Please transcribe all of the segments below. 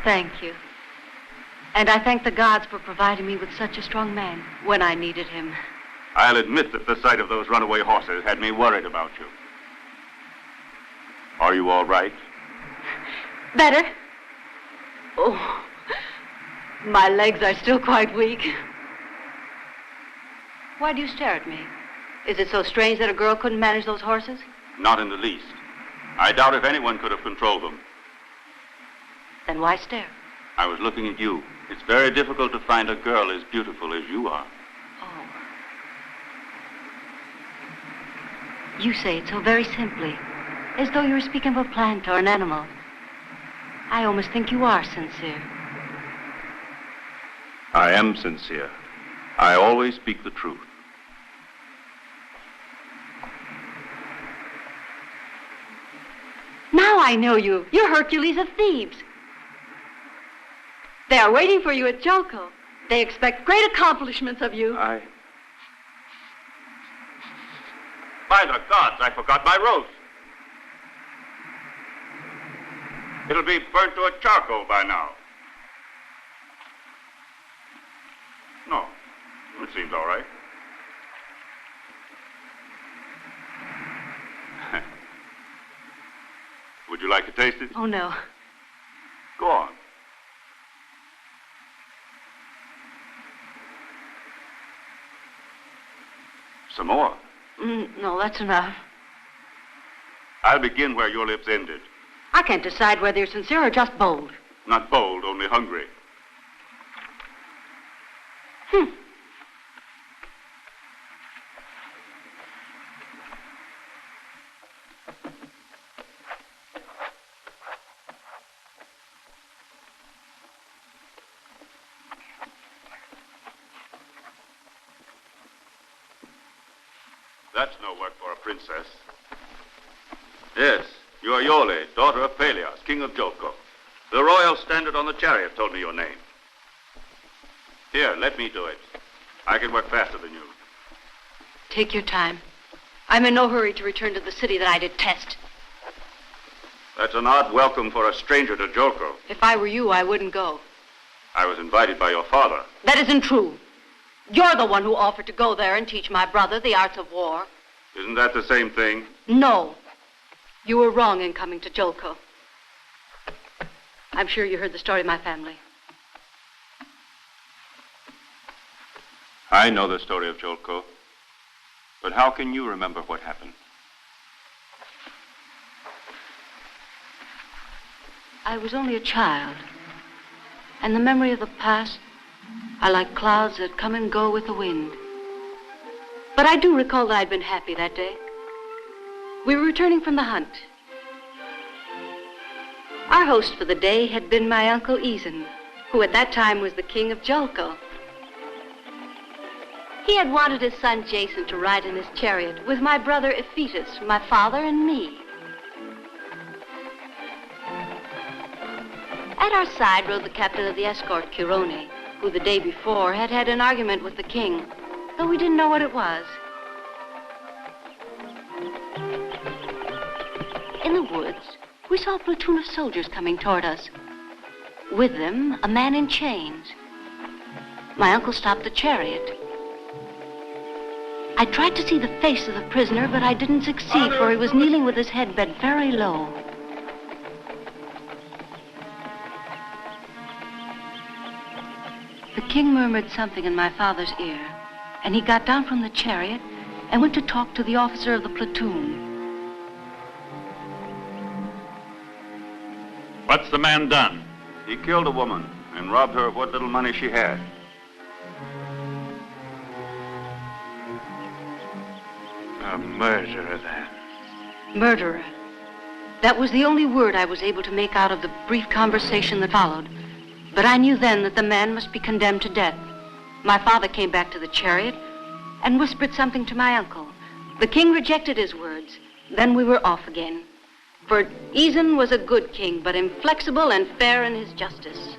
Thank you. And I thank the gods for providing me with such a strong man when I needed him. I'll admit that the sight of those runaway horses had me worried about you. Are you all right? Better? Oh, my legs are still quite weak. Why do you stare at me? Is it so strange that a girl couldn't manage those horses? Not in the least. I doubt if anyone could have controlled them. Then why stare? I was looking at you. It's very difficult to find a girl as beautiful as you are. Oh. You say it so very simply, as though you were speaking of a plant or an animal. I almost think you are sincere. I am sincere. I always speak the truth. Now I know you. You're Hercules of Thebes. They are waiting for you at Joko. They expect great accomplishments of you. By the gods, I forgot my rose. It'll be burnt to a charcoal by now. It seems all right. Would you like to taste it? Oh, no. Go on. Some more? No, that's enough. I'll begin where your lips ended. I can't decide whether you're sincere or just bold. Not bold, only hungry. That's no work for a princess. Yes, you are Yoli, daughter of Peleus, king of Jolko. The royal standard on the chariot told me your name. Here, let me do it. I can work faster than you. Take your time. I'm in no hurry to return to the city that I detest. That's an odd welcome for a stranger to Jolko. If I were you, I wouldn't go. I was invited by your father. That isn't true. You're the one who offered to go there and teach my brother the arts of war. Isn't that the same thing? No. You were wrong in coming to Jolko. I'm sure you heard the story of my family. I know the story of Jolko. But how can you remember what happened? I was only a child. And the memory of the past are like clouds that come and go with the wind. But I do recall that I'd been happy that day. We were returning from the hunt. Our host for the day had been my Uncle Izen, who at that time was the king of Jolko. He had wanted his son Jason to ride in his chariot with my brother Ephetus, my father, and me. At our side rode the captain of the escort, Chirone, who the day before had had an argument with the king, though we didn't know what it was. In the woods, we saw a platoon of soldiers coming toward us. With them, a man in chains. My uncle stopped the chariot. I tried to see the face of the prisoner, but I didn't succeed, for he was kneeling with his head bent very low. The king murmured something in my father's ear, and he got down from the chariot and went to talk to the officer of the platoon. What's the man done? He killed a woman and robbed her of what little money she had. A murderer, then. Murderer. That was the only word I was able to make out of the brief conversation that followed. But I knew then that the man must be condemned to death. My father came back to the chariot and whispered something to my uncle. The king rejected his words. Then we were off again. For Izen was a good king, but inflexible and fair in his justice.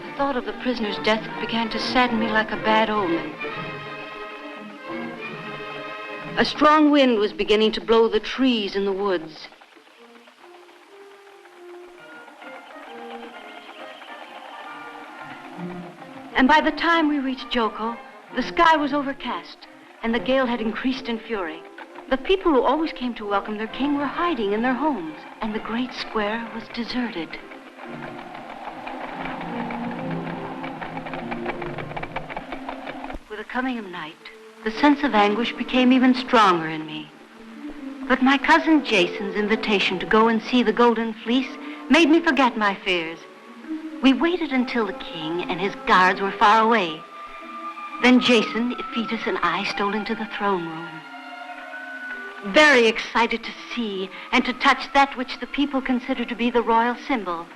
The thought of the prisoner's death began to sadden me like a bad omen. A strong wind was beginning to blow the trees in the woods. And by the time we reached Jolko, the sky was overcast, and the gale had increased in fury. The people who always came to welcome their king were hiding in their homes, and the great square was deserted. With the coming of night, the sense of anguish became even stronger in me. But my cousin Jason's invitation to go and see the Golden Fleece made me forget my fears. We waited until the king and his guards were far away. Then Jason, Ephetus, and I stole into the throne room. Very excited to see and to touch that which the people consider to be the royal symbol.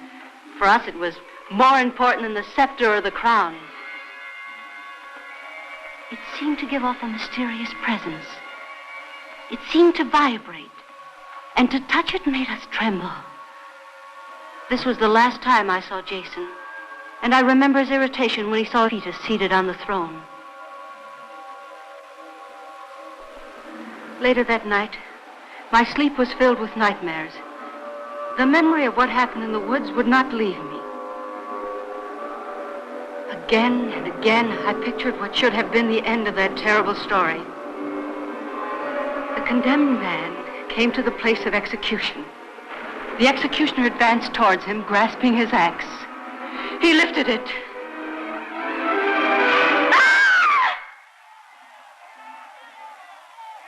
For us, it was more important than the scepter or the crown. It seemed to give off a mysterious presence. It seemed to vibrate, and to touch it made us tremble. This was the last time I saw Jason, and I remember his irritation when he saw Ephetus seated on the throne. Later that night, my sleep was filled with nightmares. The memory of what happened in the woods would not leave me. Again and again, I pictured what should have been the end of that terrible story. The condemned man came to the place of execution. The executioner advanced towards him, grasping his axe. He lifted it.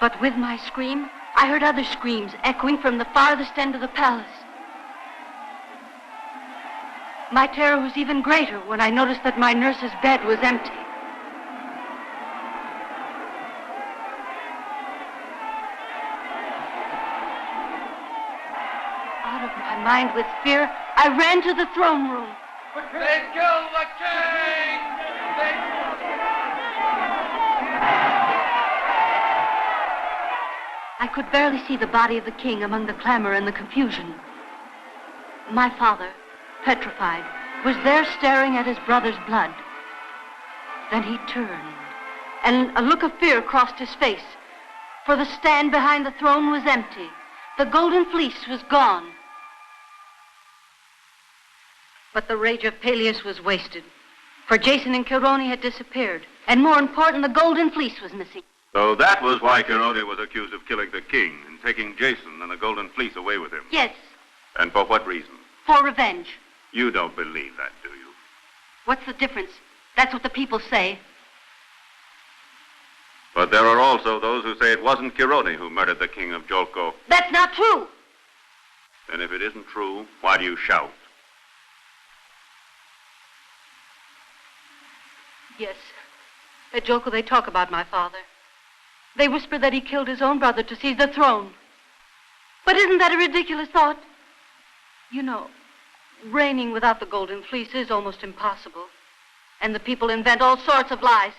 But with my scream, I heard other screams echoing from the farthest end of the palace. My terror was even greater when I noticed that my nurse's bed was empty. Out of my mind with fear, I ran to the throne room. They killed the king! I could barely see the body of the king among the clamor and the confusion. My father, petrified, was there staring at his brother's blood. Then he turned, and a look of fear crossed his face, for the stand behind the throne was empty. The golden fleece was gone. But the rage of Peleus was wasted, for Jason and Chirone had disappeared, and more important, the golden fleece was missing. So that was why Chirone was accused of killing the king and taking Jason and the golden fleece away with him. Yes, And for what reason? for revenge. You don't believe that, do you? What's the difference? That's what the people say. But there are also those who say it wasn't Chirone who murdered the king of Jolko. That's not true. Then if it isn't true, why do you shout? Yes, at Jolko they talk about my father. They whisper that he killed his own brother to seize the throne. But isn't that a ridiculous thought? You know, reigning without the golden fleece is almost impossible. And the people invent all sorts of lies.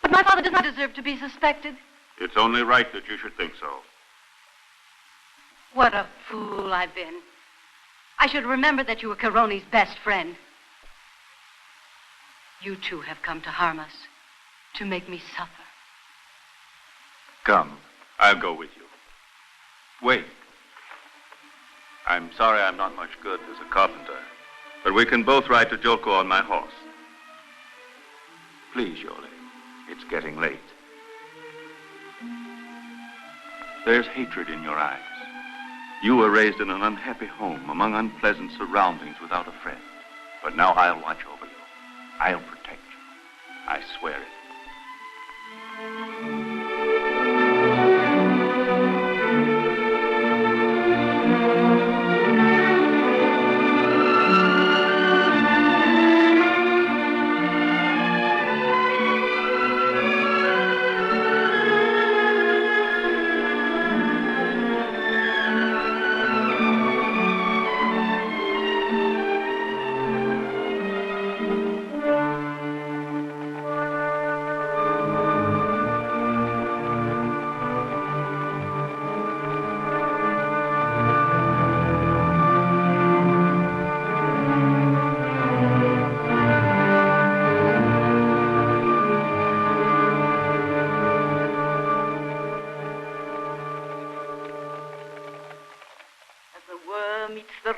But my father does not deserve to be suspected. It's only right that you should think so. What a fool I've been. I should remember that you were Chirone's best friend. You too have come to harm us, to make me suffer. Come, I'll go with you. Wait. I'm sorry I'm not much good as a carpenter, but we can both ride to Jolko on my horse. Please, Yoli, it's getting late. There's hatred in your eyes. You were raised in an unhappy home among unpleasant surroundings without a friend. But now I'll watch over you. I'll protect you. I swear it.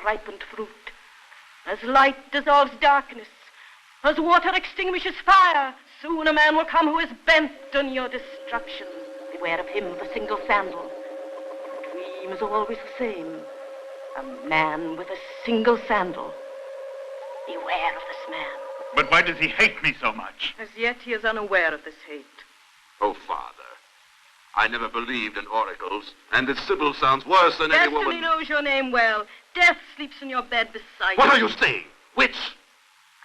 Ripened fruit. As light dissolves darkness, as water extinguishes fire, soon a man will come who is bent on your destruction. Beware of him, the single sandal. The dream is always the same. A man with a single sandal. Beware of this man. But why does he hate me so much? As yet he is unaware of this hate. Oh, Father, I never believed in oracles, and this Sybil sounds worse than any woman. Destiny knows your name well. Death sleeps in your bed beside What you. are you saying? Witch?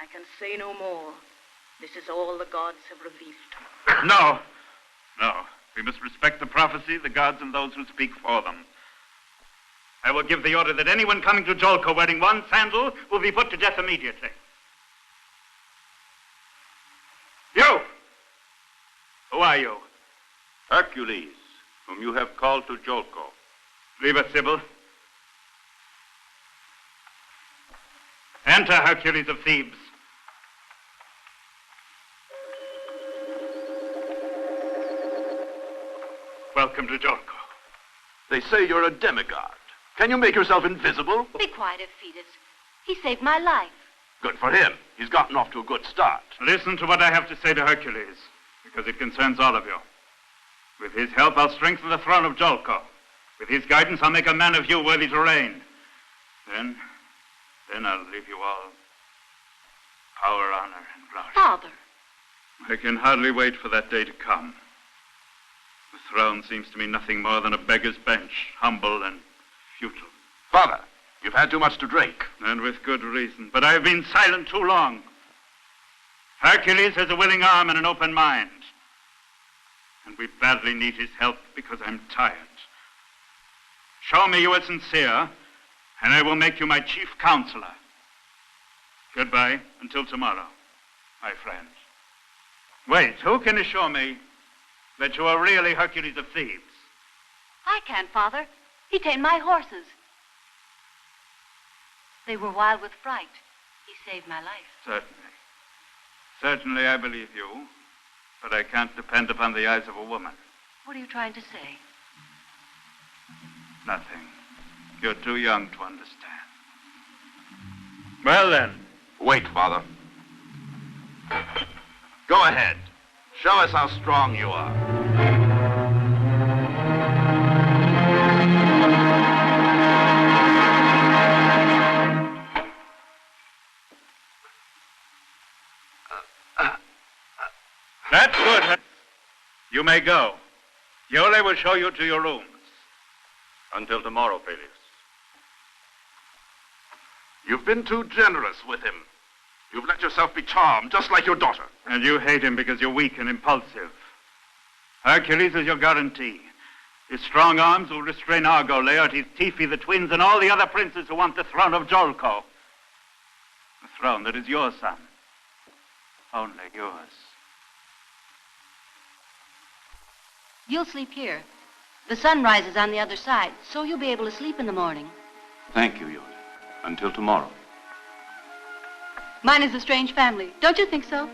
I can say no more. This is all the gods have revealed. No. No. We must respect the prophecy, the gods, and those who speak for them. I will give the order that anyone coming to Jolko wearing one sandal will be put to death immediately. You! Who are you? Hercules, whom you have called to Jolko. Leave us, Sybil. Enter, Hercules of Thebes. Welcome to Jolko. They say you're a demigod. Can you make yourself invisible? Be quiet, Ephetus. He saved my life. Good for him. He's gotten off to a good start. Listen to what I have to say to Hercules, because it concerns all of you. With his help, I'll strengthen the throne of Jolko. With his guidance, I'll make a man of you worthy to reign. Then I'll leave you all power, honor, and glory. Father. I can hardly wait for that day to come. The throne seems to me nothing more than a beggar's bench, humble and futile. Father, you've had too much to drink. And with good reason. But I have been silent too long. Hercules has a willing arm and an open mind. And we badly need his help because I'm tired. Show me you are sincere, and I will make you my chief counselor. Goodbye until tomorrow, my friends. Wait, who can assure me that you are really Hercules of Thebes? I can't, Father. He tamed my horses. They were wild with fright. He saved my life. Certainly. Certainly I believe you, but I can't depend upon the eyes of a woman. What are you trying to say? Nothing. You're too young to understand. Well, then. Wait, Father. Go ahead. Show us how strong you are. That's good. You may go. Yoli will show you to your rooms. Until tomorrow, Peleus. You've been too generous with him. You've let yourself be charmed, just like your daughter. And you hate him because you're weak and impulsive. Hercules is your guarantee. His strong arms will restrain Argo, Laertes, Tifi, the twins, and all the other princes who want the throne of Jolko. The throne that is your son. Only yours. You'll sleep here. The sun rises on the other side, so you'll be able to sleep in the morning. Thank you, Yoli. Until tomorrow. Mine is a strange family. Don't you think so?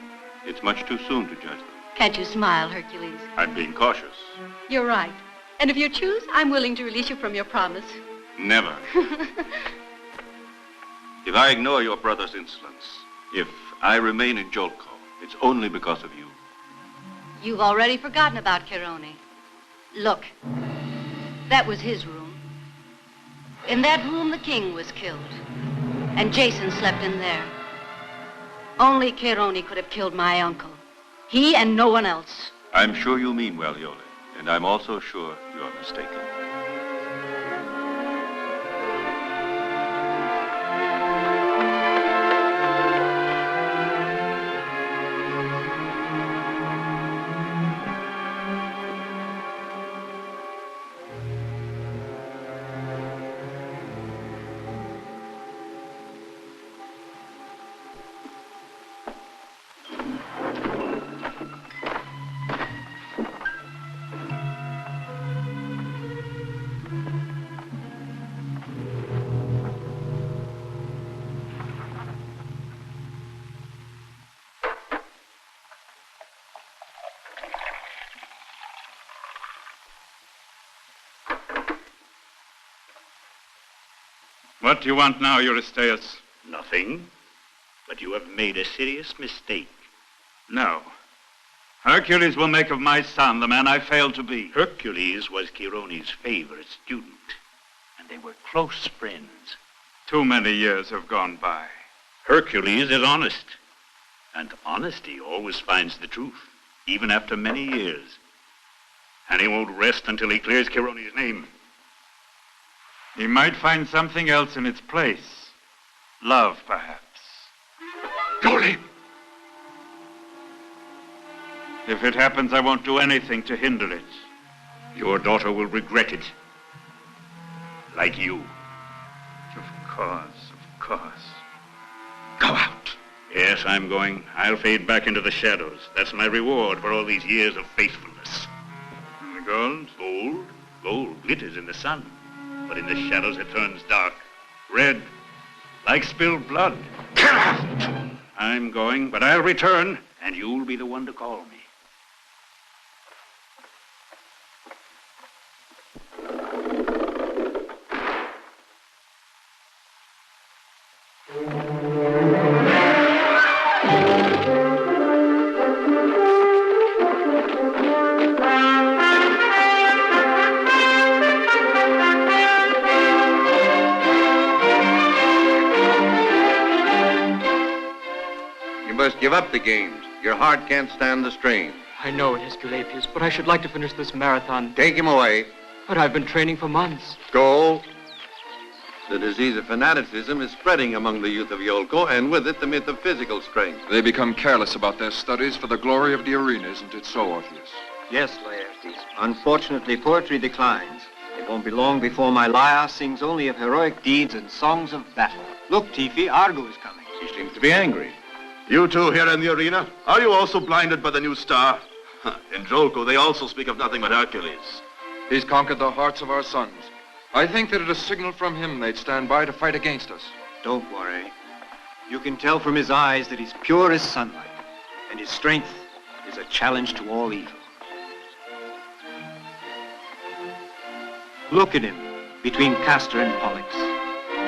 It's much too soon to judge them. Can't you smile, Hercules? I'm being cautious. You're right. And if you choose, I'm willing to release you from your promise. Never. If I ignore your brother's insolence, if I remain in Jolko, it's only because of you. You've already forgotten about Chirone. Look, that was his room. In that room, the king was killed. And Jason slept in there. Only Chirone could have killed my uncle. He and no one else. I'm sure you mean well, Yoli. And I'm also sure you're mistaken. What do you want now, Eurystheus? Nothing. But you have made a serious mistake. No. Hercules will make of my son the man I failed to be. Hercules was Chirone's favorite student, and they were close friends. Too many years have gone by. Hercules is honest, and honesty always finds the truth, even after many years. And he won't rest until he clears Chirone's name. He might find something else in its place. Love, perhaps. Yoli! If it happens, I won't do anything to hinder it. Your daughter will regret it. Like you. Of course. Go out. Yes, I'm going. I'll fade back into the shadows. That's my reward for all these years of faithfulness. And the gold? Gold? Gold glitters in the sun. But in the shadows it turns dark. Red. Like spilled blood. I'm going, but I'll return, and you'll be the one to call me. Give up the games. Your heart can't stand the strain. I know it, Esculapius, but I should like to finish this marathon. Take him away. But I've been training for months. Go. The disease of fanaticism is spreading among the youth of Iolco, and with it the myth of physical strength. They become careless about their studies for the glory of the arena, isn't it so, Orpheus? Yes, Laertes. Unfortunately, poetry declines. It won't be long before my lyre sings only of heroic deeds and songs of battle. Look, Tifi, Argo is coming. He seems to be angry. You two here in the arena, are you also blinded by the new star? In Jolko, they also speak of nothing but Hercules. He's conquered the hearts of our sons. I think that at a signal from him, they'd stand by to fight against us. Don't worry. You can tell from his eyes that he's pure as sunlight, and his strength is a challenge to all evil. Look at him, between Castor and Pollux.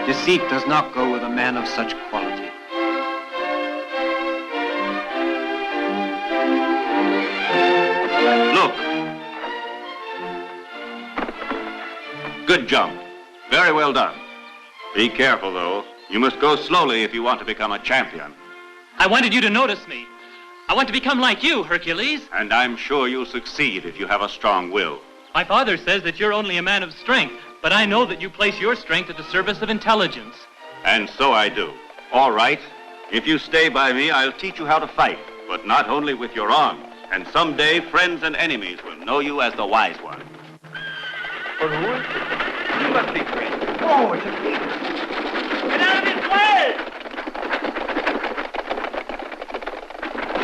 Deceit does not go with a man of such quality. Look. Good jump. Very well done. Be careful, though. You must go slowly if you want to become a champion. I wanted you to notice me. I want to become like you, Hercules. And I'm sure you'll succeed if you have a strong will. My father says that you're only a man of strength, but I know that you place your strength at the service of intelligence. And so I do. All right. If you stay by me, I'll teach you how to fight, but not only with your arms. And someday, friends and enemies will know you as the wise one. You must be crazy. Oh, it's a thief. Get out of his way!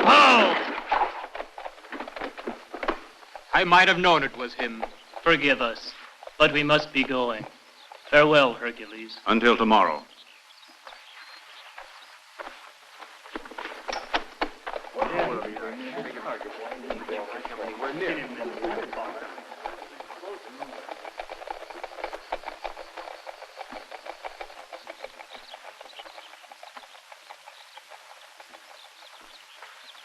Oh! I might have known it was him. Forgive us, but we must be going. Farewell, Hercules. Until tomorrow.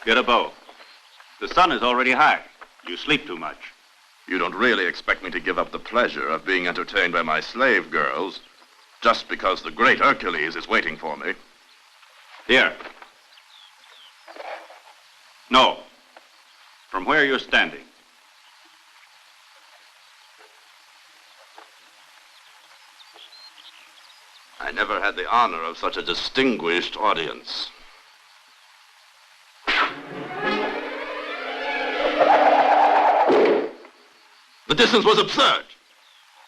Get a bow. The sun is already high. You sleep too much. You don't really expect me to give up the pleasure of being entertained by my slave girls just because the great Hercules is waiting for me. Here. No. From where you're standing. I never had the honor of such a distinguished audience. The distance was absurd.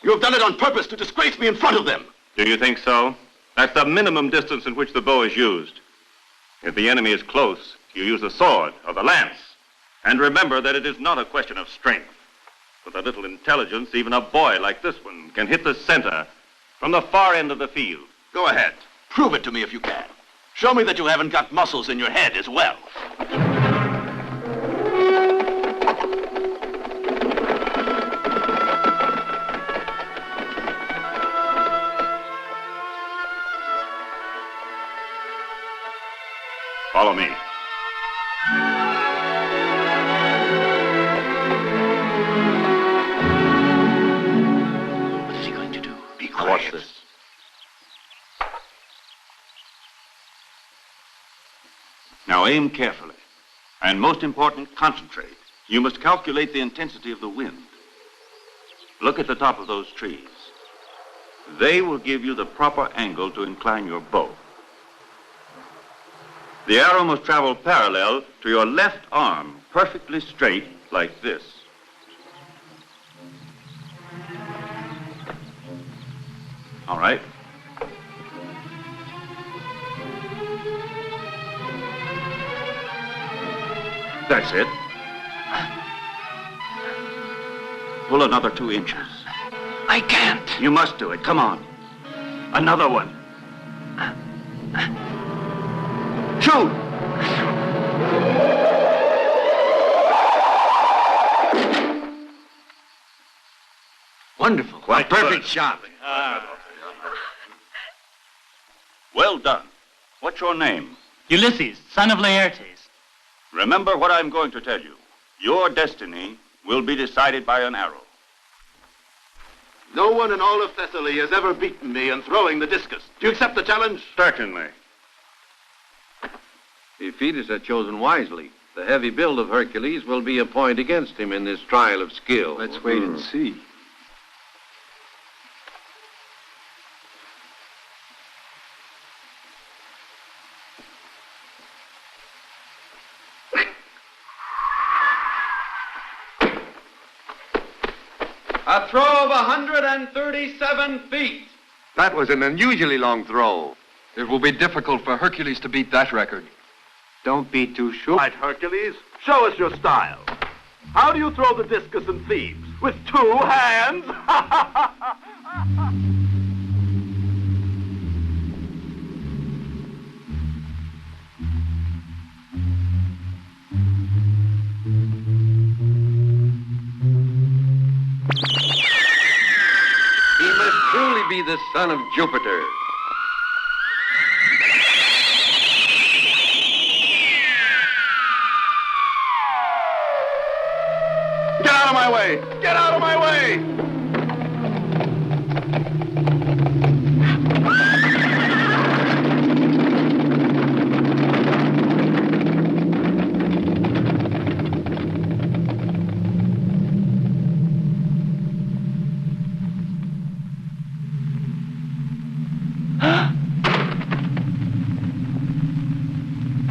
You have done it on purpose to disgrace me in front of them. Do you think so? That's the minimum distance in which the bow is used. If the enemy is close, you use the sword or the lance. And remember that it is not a question of strength. With a little intelligence, even a boy like this one can hit the center from the far end of the field. Go ahead. Prove it to me if you can. Show me that you haven't got muscles in your head as well. Follow me. What is he going to do? Be quiet. Watch this. Now aim carefully. And most important, concentrate. You must calculate the intensity of the wind. Look at the top of those trees. They will give you the proper angle to incline your bow. The arrow must travel parallel to your left arm, perfectly straight, like this. All right. That's it. Pull another 2 inches. I can't. You must do it. Come on. Another one. Shoot! Wonderful. Quite a perfect good. shot. Well done. What's your name? Ulysses, son of Laertes. Remember what I'm going to tell you. Your destiny will be decided by an arrow. No one in all of Thessaly has ever beaten me in throwing the discus. Do you accept the challenge? Certainly. If Thetis had chosen wisely, the heavy build of Hercules will be a point against him in this trial of skill. Let's wait and see. A throw of 137 feet. That was an unusually long throw. It will be difficult for Hercules to beat that record. Don't be too sure. Right, Hercules, show us your style. How do you throw the discus in Thebes? With 2 hands? He must truly be the son of Jupiter. Get out of my way! Get out of my way!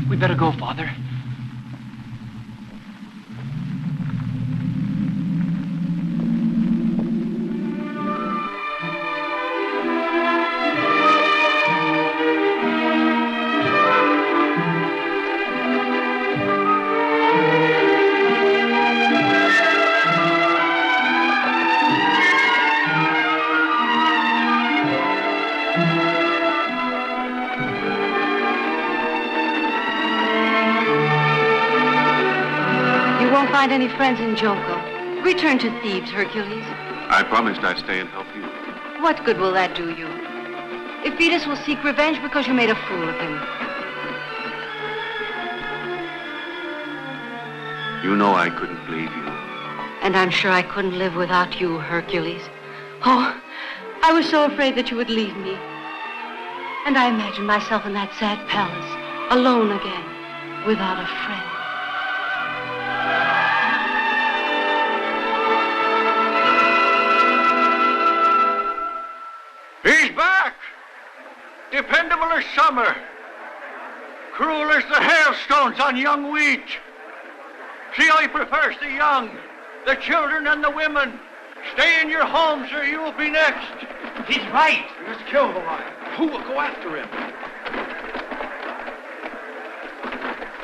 We better go, Father. Find any friends in Joko. Return to Thebes, Hercules. I promised I'd stay and help you. What good will that do you? If Thetis will seek revenge because you made a fool of him. You know I couldn't leave you. And I'm sure I couldn't live without you, Hercules. Oh, I was so afraid that you would leave me. And I imagined myself in that sad palace, alone again, without a friend. He's back! Dependable as summer. Cruel as the hailstones on young wheat. See how he prefers the young, the children and the women. Stay in your homes or you will be next. He's right. We must kill the lion. Who will go after him?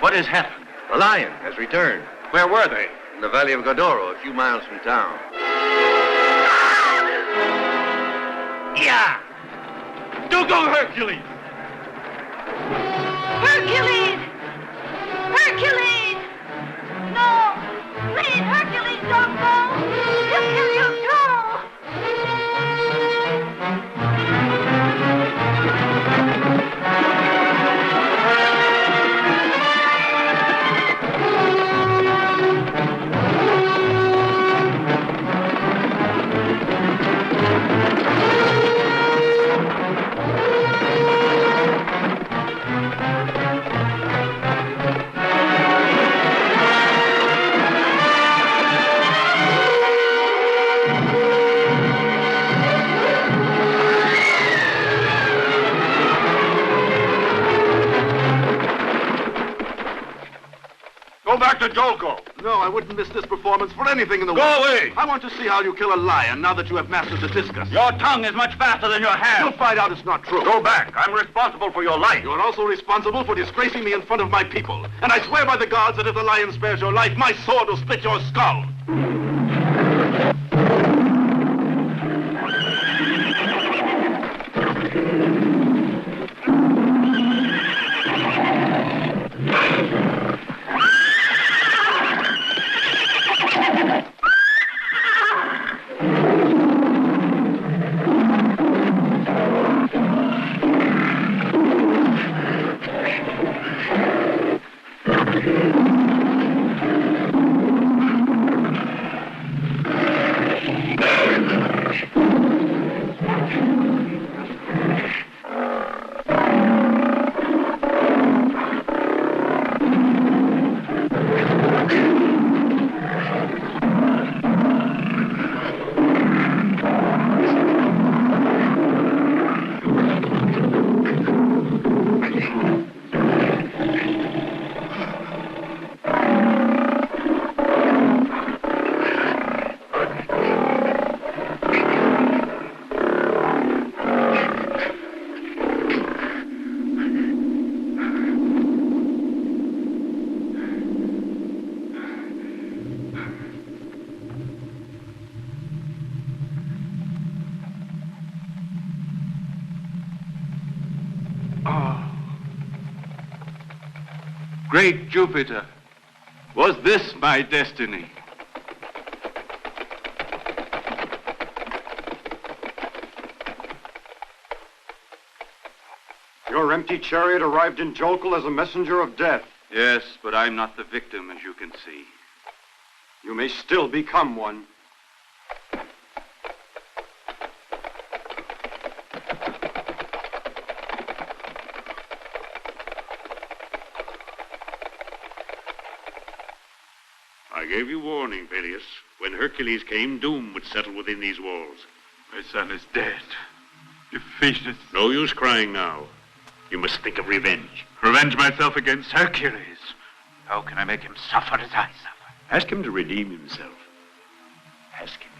What has happened? The lion has returned. Where were they? In the valley of Godoro, a few miles from town. Yeah! Do go, Hercules! Hercules! Hercules! No! Please, Hercules, don't go! He'll kill you too! Go back to Joko. No, I wouldn't miss this performance for anything in the world. Go away! I want to see how you kill a lion now that you have mastered the discus. Your tongue is much faster than your hand. You'll find out it's not true. Go back. I'm responsible for your life. You are also responsible for disgracing me in front of my people. And I swear by the gods that if the lion spares your life, my sword will split your skull. Great Jupiter, was this my destiny? Your empty chariot arrived in Jolkul as a messenger of death. Yes, but I'm not the victim, as you can see. You may still become one. I gave you warning, Peleus. When Hercules came, doom would settle within these walls. My son is dead. Defeated. No use crying now. You must think of revenge. Revenge myself against Hercules. How can I make him suffer as I suffer? Ask him to redeem himself. Ask him.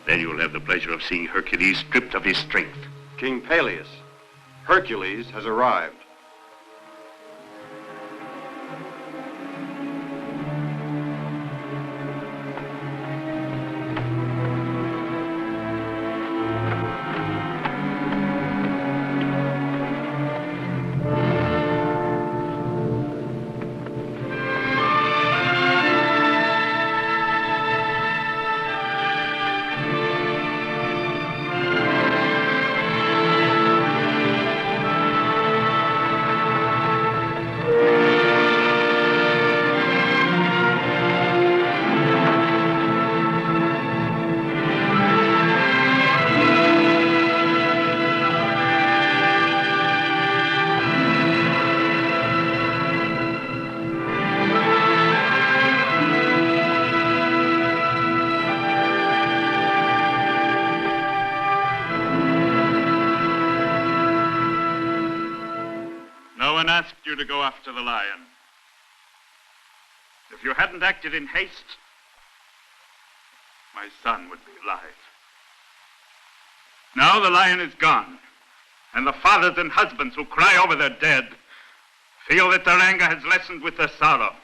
Then you'll have the pleasure of seeing Hercules stripped of his strength. King Peleus, Hercules has arrived. You to go after the lion. If you hadn't acted in haste, my son would be alive. Now the lion is gone, and the fathers and husbands who cry over their dead feel that their anger has lessened with their sorrow.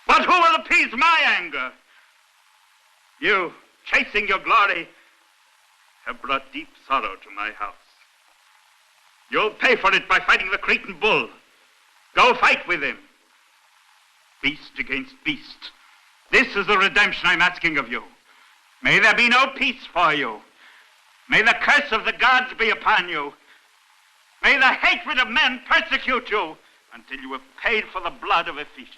But who will appease my anger? You, chasing your glory, have brought deep sorrow to my house. You'll pay for it by fighting the Cretan bull. Go fight with him. Beast against beast. This is the redemption I'm asking of you. May there be no peace for you. May the curse of the gods be upon you. May the hatred of men persecute you until you have paid for the blood of a fetus.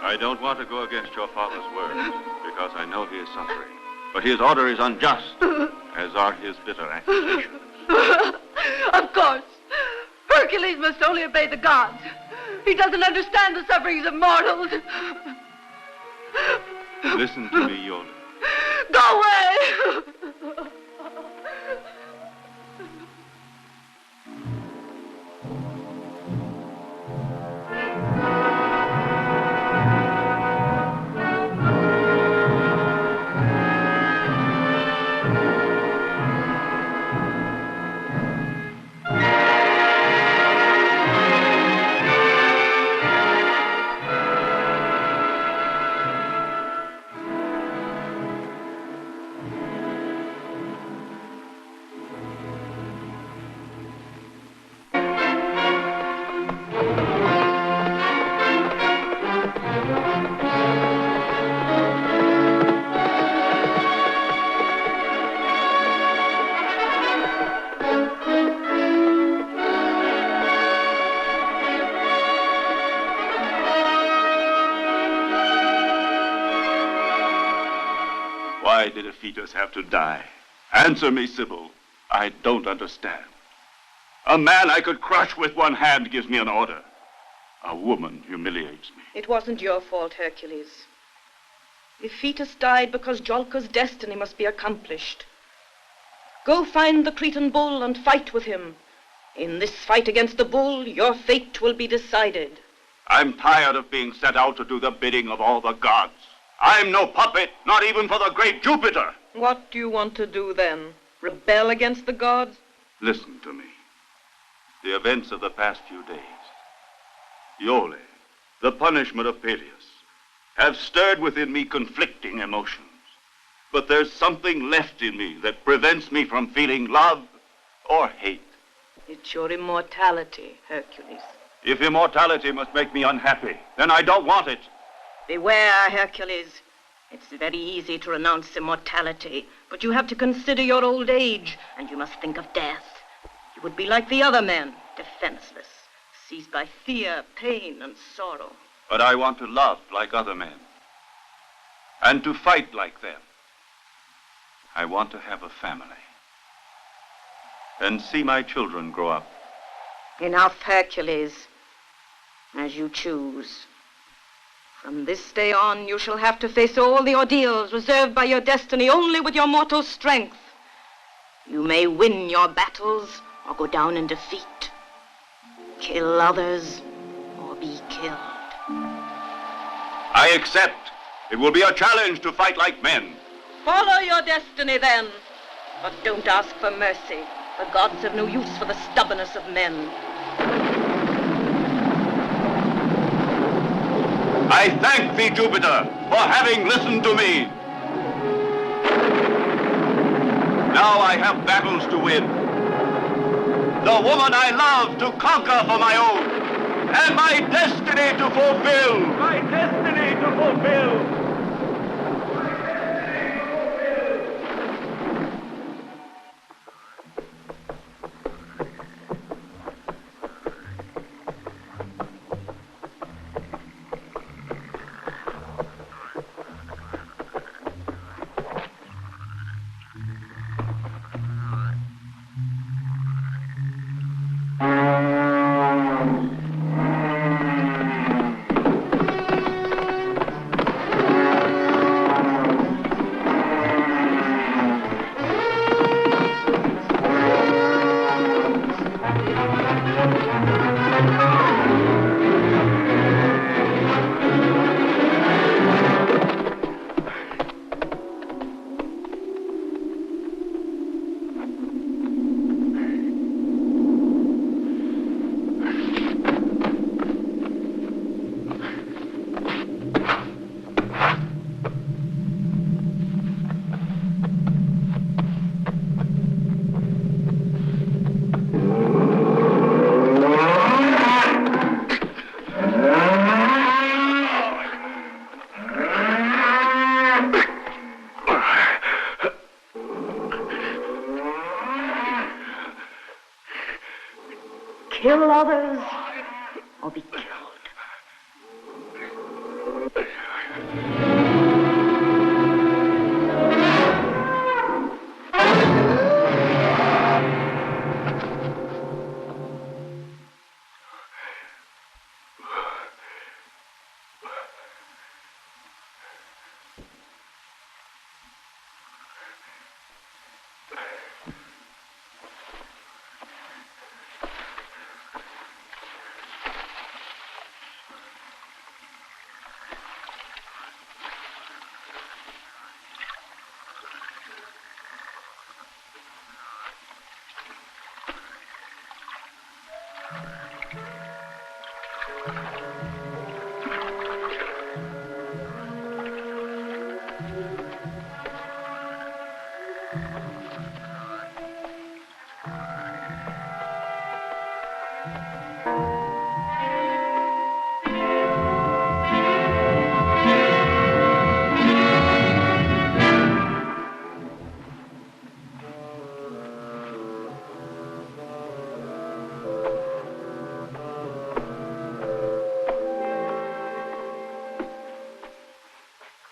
I don't want to go against your father's word, because I know he is suffering. But his order is unjust, as are his bitter accusations. Of course. Hercules must only obey the gods. He doesn't understand the sufferings of mortals. Listen to me, Yoli. Go away! Why did a fetus have to die? Answer me, Sybil. I don't understand. A man I could crush with one hand gives me an order. A woman humiliates me. It wasn't your fault, Hercules. The fetus died because Jolka's destiny must be accomplished. Go find the Cretan bull and fight with him. In this fight against the bull, your fate will be decided. I'm tired of being sent out to do the bidding of all the gods. I'm no puppet, not even for the great Jupiter. What do you want to do then? Rebel against the gods? Listen to me. The events of the past few days, Yoli, the punishment of Peleus, have stirred within me conflicting emotions. But there's something left in me that prevents me from feeling love or hate. It's your immortality, Hercules. If immortality must make me unhappy, then I don't want it. Beware, Hercules. It's very easy to renounce immortality, but you have to consider your old age, and you must think of death. You would be like the other men, defenseless, seized by fear, pain, and sorrow. But I want to love like other men, and to fight like them. I want to have a family, and see my children grow up. Enough, Hercules. As you choose. From this day on, you shall have to face all the ordeals reserved by your destiny only with your mortal strength. You may win your battles or go down in defeat. Kill others or be killed. I accept. It will be a challenge to fight like men. Follow your destiny then, but don't ask for mercy. The gods have no use for the stubbornness of men. I thank thee, Jupiter, for having listened to me. Now I have battles to win. The woman I love to conquer for my own, and my destiny to fulfill. My destiny to fulfill. Kill others or be killed.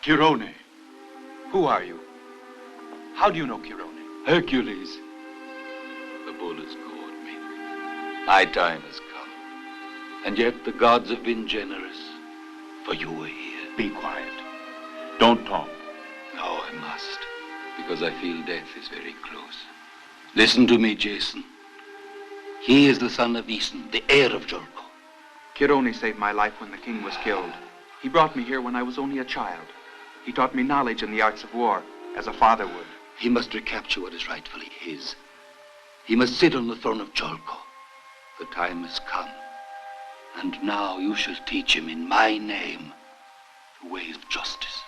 Chirone, who are you? How do you know Chirone? Hercules. The bull has gored me. My time has come. And yet the gods have been generous, for you were here. Be quiet. Don't talk. No, I must, because I feel death is very close. Listen to me, Jason. He is the son of Aeson, the heir of Jolko. Chirone saved my life when the king was killed. He brought me here when I was only a child. He taught me knowledge in the arts of war, as a father would. He must recapture what is rightfully his. He must sit on the throne of Jolko. The time has come. And now you shall teach him in my name the ways of justice.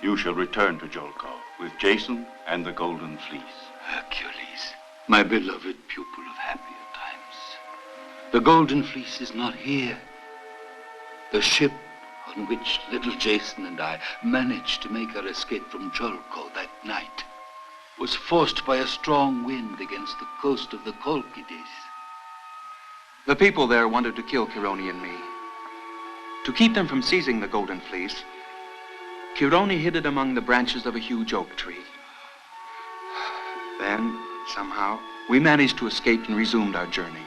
You shall return to Jolko with Jason and the Golden Fleece. Hercules, my beloved pupil of happier times. The Golden Fleece is not here. The ship on which little Jason and I managed to make our escape from Jolko that night was forced by a strong wind against the coast of the Kolkides. The people there wanted to kill Chirone and me. To keep them from seizing the Golden Fleece, Chirone hid it among the branches of a huge oak tree. Then, somehow, we managed to escape and resumed our journey.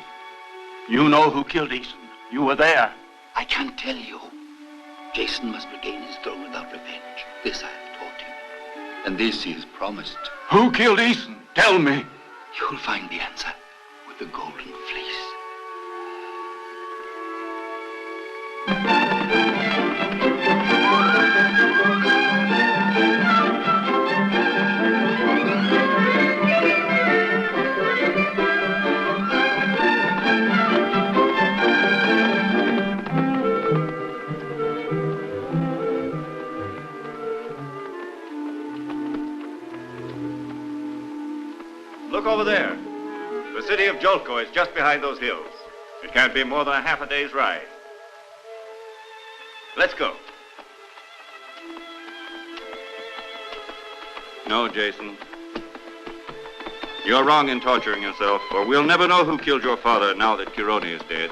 You know who killed Jason. You were there. I can't tell you. Jason must regain his throne without revenge. This I have taught him. And this he has promised. Who killed Jason? Tell me. You'll find the answer with the Golden Fleece. Look over there. The city of Jolko is just behind those hills. It can't be more than a half a day's ride. Let's go. No, Jason. You're wrong in torturing yourself, for we'll never know who killed your father now that Chirone is dead.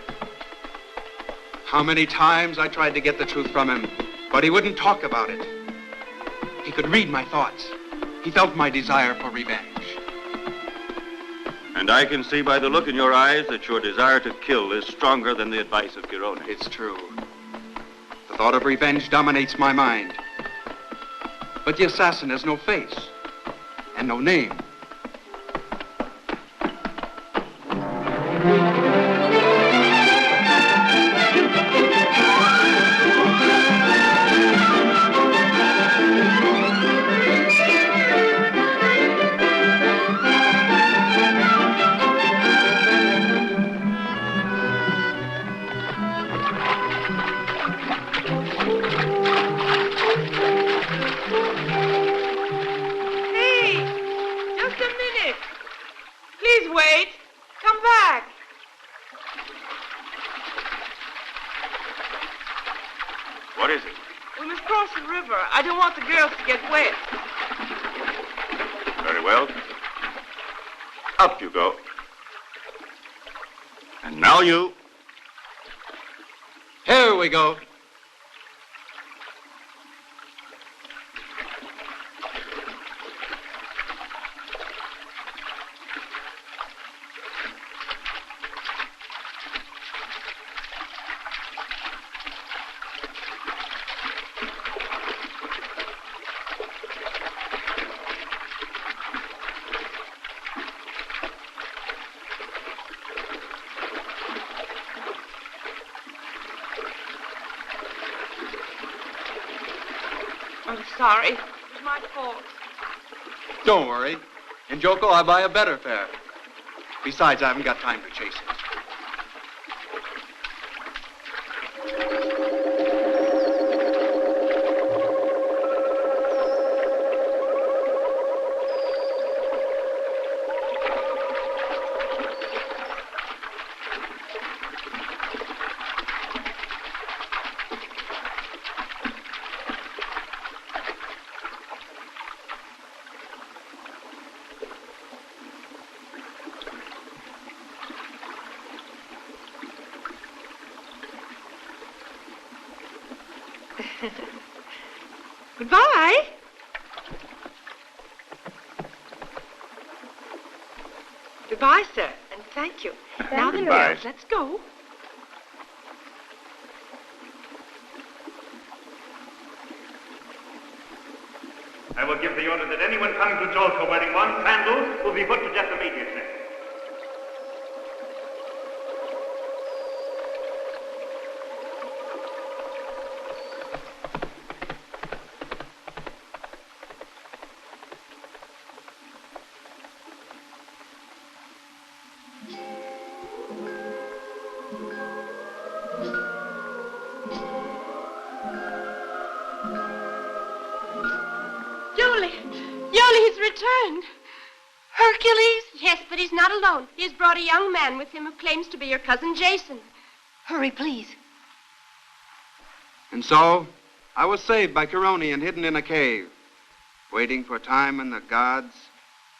How many times I tried to get the truth from him, but he wouldn't talk about it. He could read my thoughts. He felt my desire for revenge. And I can see by the look in your eyes that your desire to kill is stronger than the advice of Chirone. It's true. The thought of revenge dominates my mind. But the assassin has no face and no name. I don't want the girls to get wet. Very well. Up you go. And now you. Here we go. I'm sorry. It was my fault. Don't worry. In Jolko, I'll buy a better fare. Besides, I haven't got time to chase it. Goodbye. Goodbye, sir, and thank you. Now then, Goodbye. girls, let's go. I will give the order that anyone coming to Jolko wearing one sandal will be put to death immediately. Yoli! Yoli has returned. Hercules? Yes, but he's not alone. He has brought a young man with him who claims to be your cousin Jason. Hurry, please. And so, I was saved by Chiron and hidden in a cave, waiting for time and the gods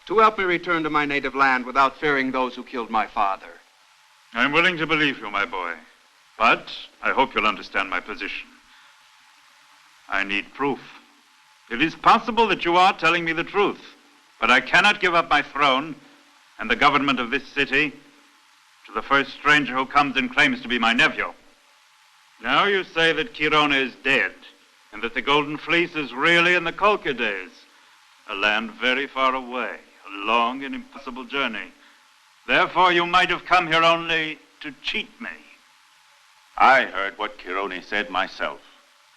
to help me return to my native land without fearing those who killed my father. I'm willing to believe you, my boy. But I hope you'll understand my position. I need proof. It is possible that you are telling me the truth, but I cannot give up my throne and the government of this city to the first stranger who comes and claims to be my nephew. Now you say that Chiron is dead, and that the Golden Fleece is really in the Colchides, a land very far away, a long and impossible journey. Therefore, you might have come here only to cheat me. I heard what Chiron said myself.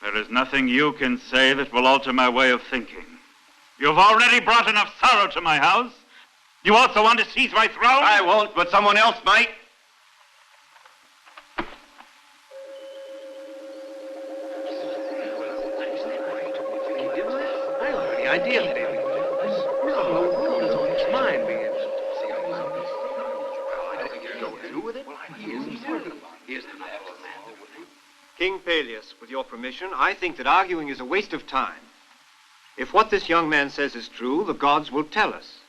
There is nothing you can say that will alter my way of thinking. You've already brought enough sorrow to my house. You also want to seize my throne? I won't, but someone else might. The idea that the whole world is on its mind. King Peleus, with your permission, I think that arguing is a waste of time. If what this young man says is true, the gods will tell us.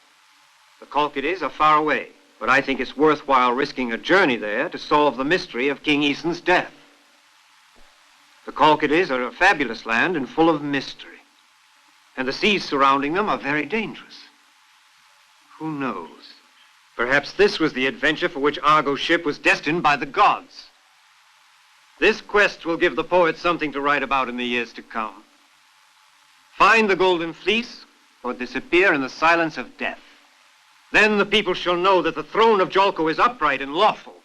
The Colchides are far away, but I think it's worthwhile risking a journey there to solve the mystery of King Aeson's death. The Colchides are a fabulous land and full of mystery, and the seas surrounding them are very dangerous. Who knows? Perhaps this was the adventure for which Argo's ship was destined by the gods. This quest will give the poet something to write about in the years to come. Find the Golden Fleece or disappear in the silence of death. Then the people shall know that the throne of Iolco is upright and lawful.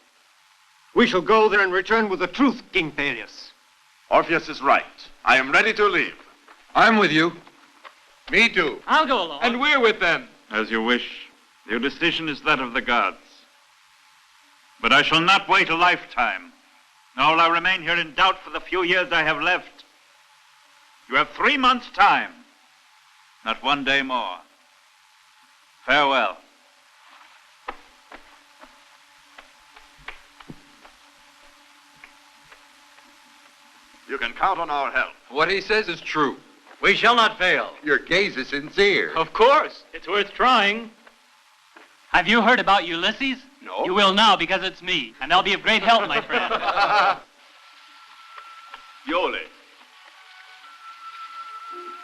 We shall go there and return with the truth, King Peleus. Orpheus is right. I am ready to leave. I'm with you. Me too. I'll go along. And we're with them. As you wish. Your decision is that of the gods. But I shall not wait a lifetime. Nor will I remain here in doubt for the few years I have left. You have 3 months' time. Not 1 day more. Farewell. You can count on our help. What he says is true. We shall not fail. Your gaze is sincere. Of course. It's worth trying. Have you heard about Ulysses? No. You will now, because it's me, and I'll be of great help, my friend. Yoli,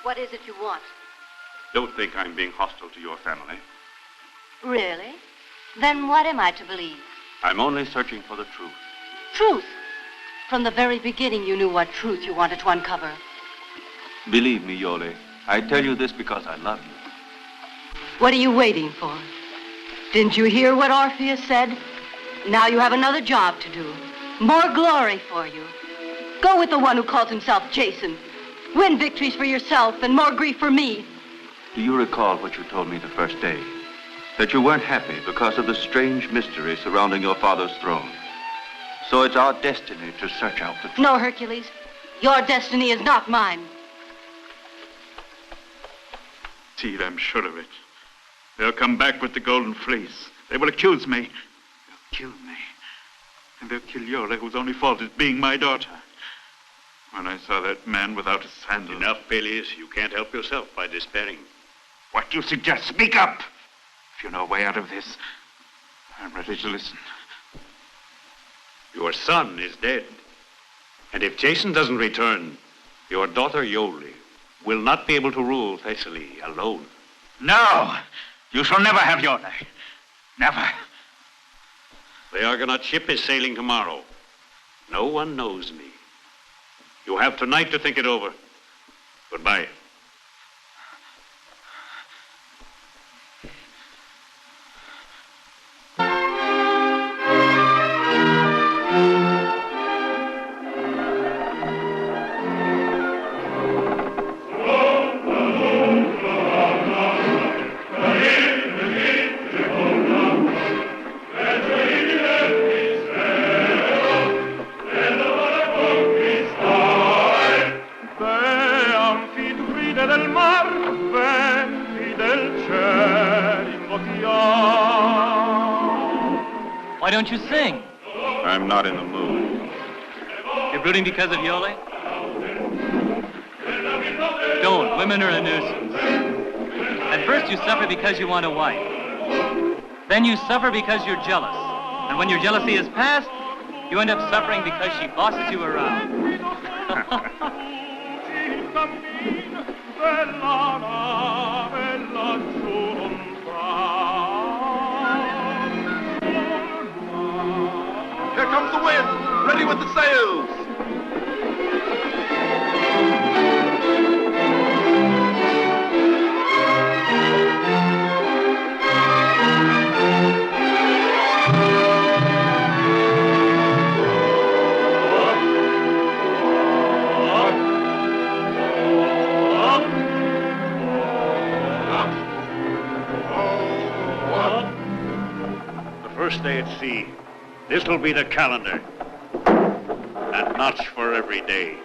What is it you want? don't think I'm being hostile to your family. Really? Then what am I to believe? I'm only searching for the truth. Truth. From the very beginning, you knew what truth you wanted to uncover. Believe me, Yoli, I tell you this because I love you. What are you waiting for? Didn't you hear what Orpheus said? Now you have another job to do. More glory for you. Go with the one who calls himself Jason. Win victories for yourself and more grief for me. Do you recall what you told me the first day? That you weren't happy because of the strange mystery surrounding your father's throne. So it's our destiny to search out the truth. No, Hercules. Your destiny is not mine. Indeed, I'm sure of it. They'll come back with the Golden Fleece. They will accuse me. They'll kill me. And they'll kill Yoli, whose only fault is being my daughter. When I saw that man without a sandal... Enough, Peleus. You can't help yourself by despairing. What do you suggest? Speak up! If you know a way out of this, I'm ready to listen. Your son is dead. And if Jason doesn't return, your daughter Yoli will not be able to rule Thessaly alone. No! You shall never have Yoli. Never. The Argonaut ship is sailing tomorrow. No one knows me. You have tonight to think it over. Goodbye. Let's Why don't you sing? I'm not in the mood. You're brooding because of Yoli? Don't. Women are a nuisance. At first you suffer because you want a wife. Then you suffer because you're jealous. And when your jealousy is past, you end up suffering because she bosses you around. Here comes the wind! Ready with the sails! First day at sea. This'll be the calendar. A notch for every day.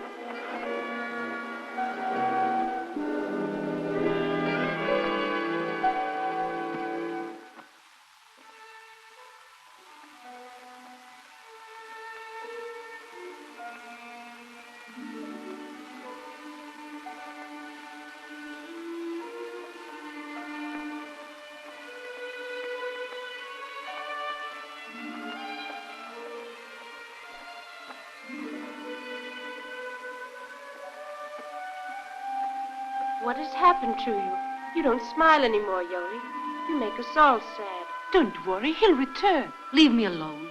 What has happened to you? You don't smile anymore, Yoli. You make us all sad. Don't worry, he'll return. Leave me alone.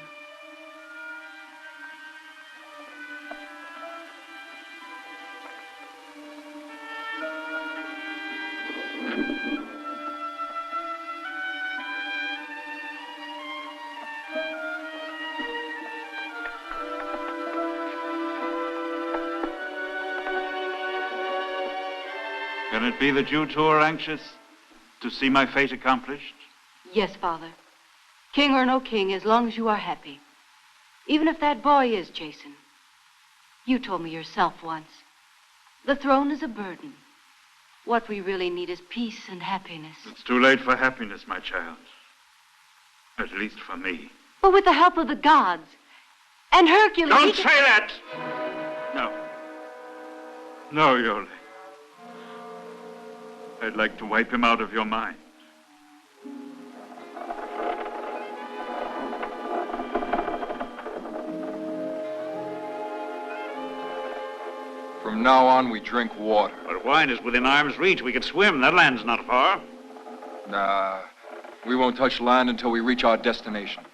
Can it be that you two are anxious to see my fate accomplished? Yes, Father. King or no king, as long as you are happy. Even if that boy is Jason. You told me yourself once. The throne is a burden. What we really need is peace and happiness. It's too late for happiness, my child. At least for me. But with the help of the gods. And Hercules... Don't say that! No. No, Yoli. I'd like to wipe him out of your mind. From now on, we drink water. But wine is within arm's reach. We can swim. That land's not far. Nah, we won't touch land until we reach our destination.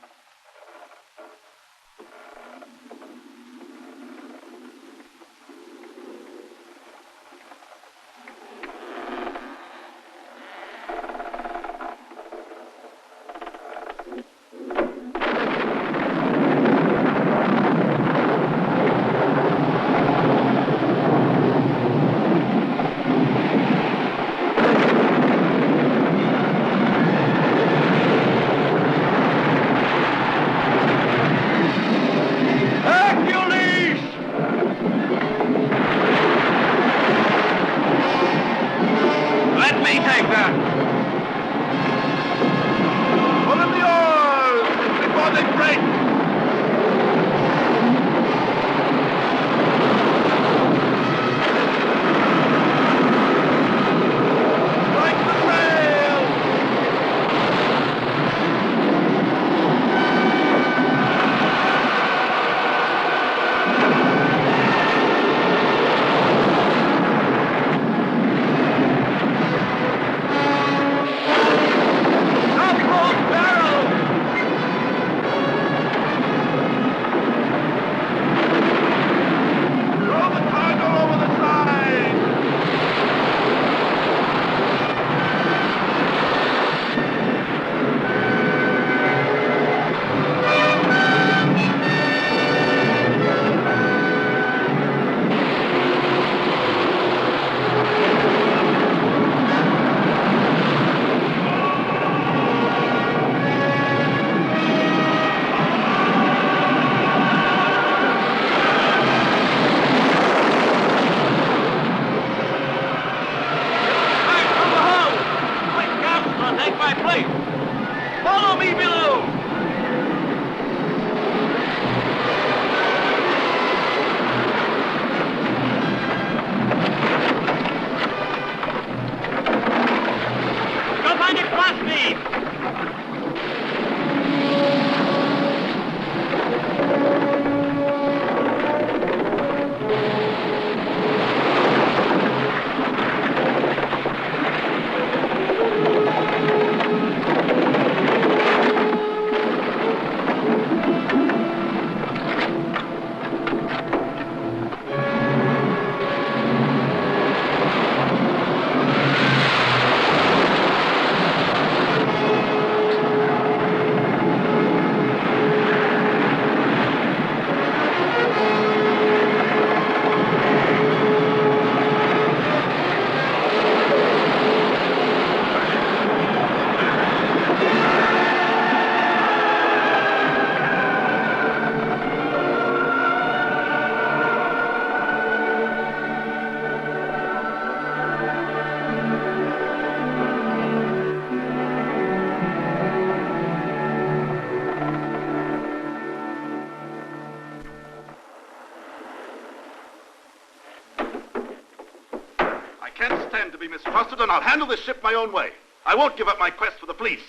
be mistrusted, and I'll handle this ship my own way. I won't give up my quest for the Fleece.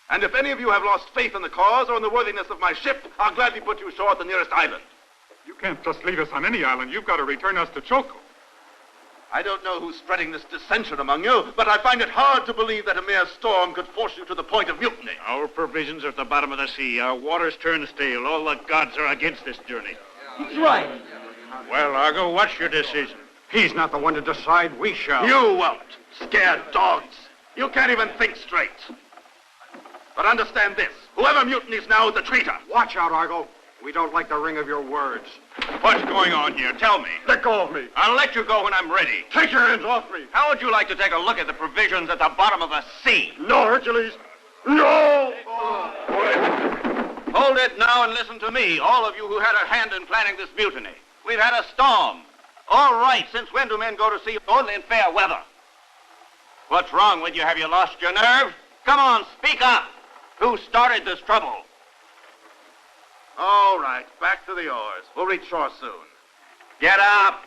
And if any of you have lost faith in the cause or in the worthiness of my ship, I'll gladly put you ashore at the nearest island. You can't just leave us on any island. You've got to return us to Choko. I don't know who's spreading this dissension among you, but I find it hard to believe that a mere storm could force you to the point of mutiny. Our provisions are at the bottom of the sea. Our waters turn stale. All the gods are against this journey. He's right. Well, Argo, what's your decision? He's not the one to decide. We shall. You won't. Scared dogs. You can't even think straight. But understand this. Whoever mutinies now is a traitor. Watch out, Argo. We don't like the ring of your words. What's going on here? Tell me. Let go of me. I'll let you go when I'm ready. Take your hands off me. How would you like to take a look at the provisions at the bottom of the sea? No, Hercules. No! Hold it now and listen to me, all of you who had a hand in planning this mutiny. We've had a storm. All right, since when do men go to sea only in fair weather? What's wrong with you? Have you lost your nerve? Come on, speak up. Who started this trouble? All right, back to the oars. We'll reach shore soon. Get up!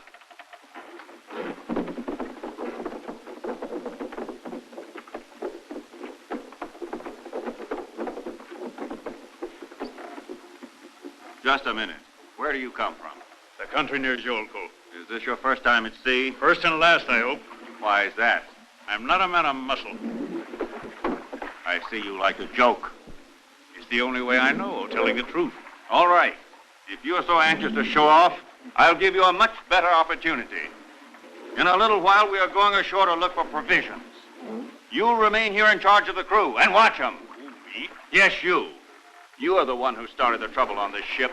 Just a minute. Where do you come from? The country near Yolko. Is this your first time at sea? First and last, I hope. Why is that? I'm not a man of muscle. I see you like to joke. It's the only way I know, telling the truth. All right. If you're so anxious to show off, I'll give you a much better opportunity. In a little while, we are going ashore to look for provisions. You'll remain here in charge of the crew and watch them. Me? Yes, you. You are the one who started the trouble on this ship.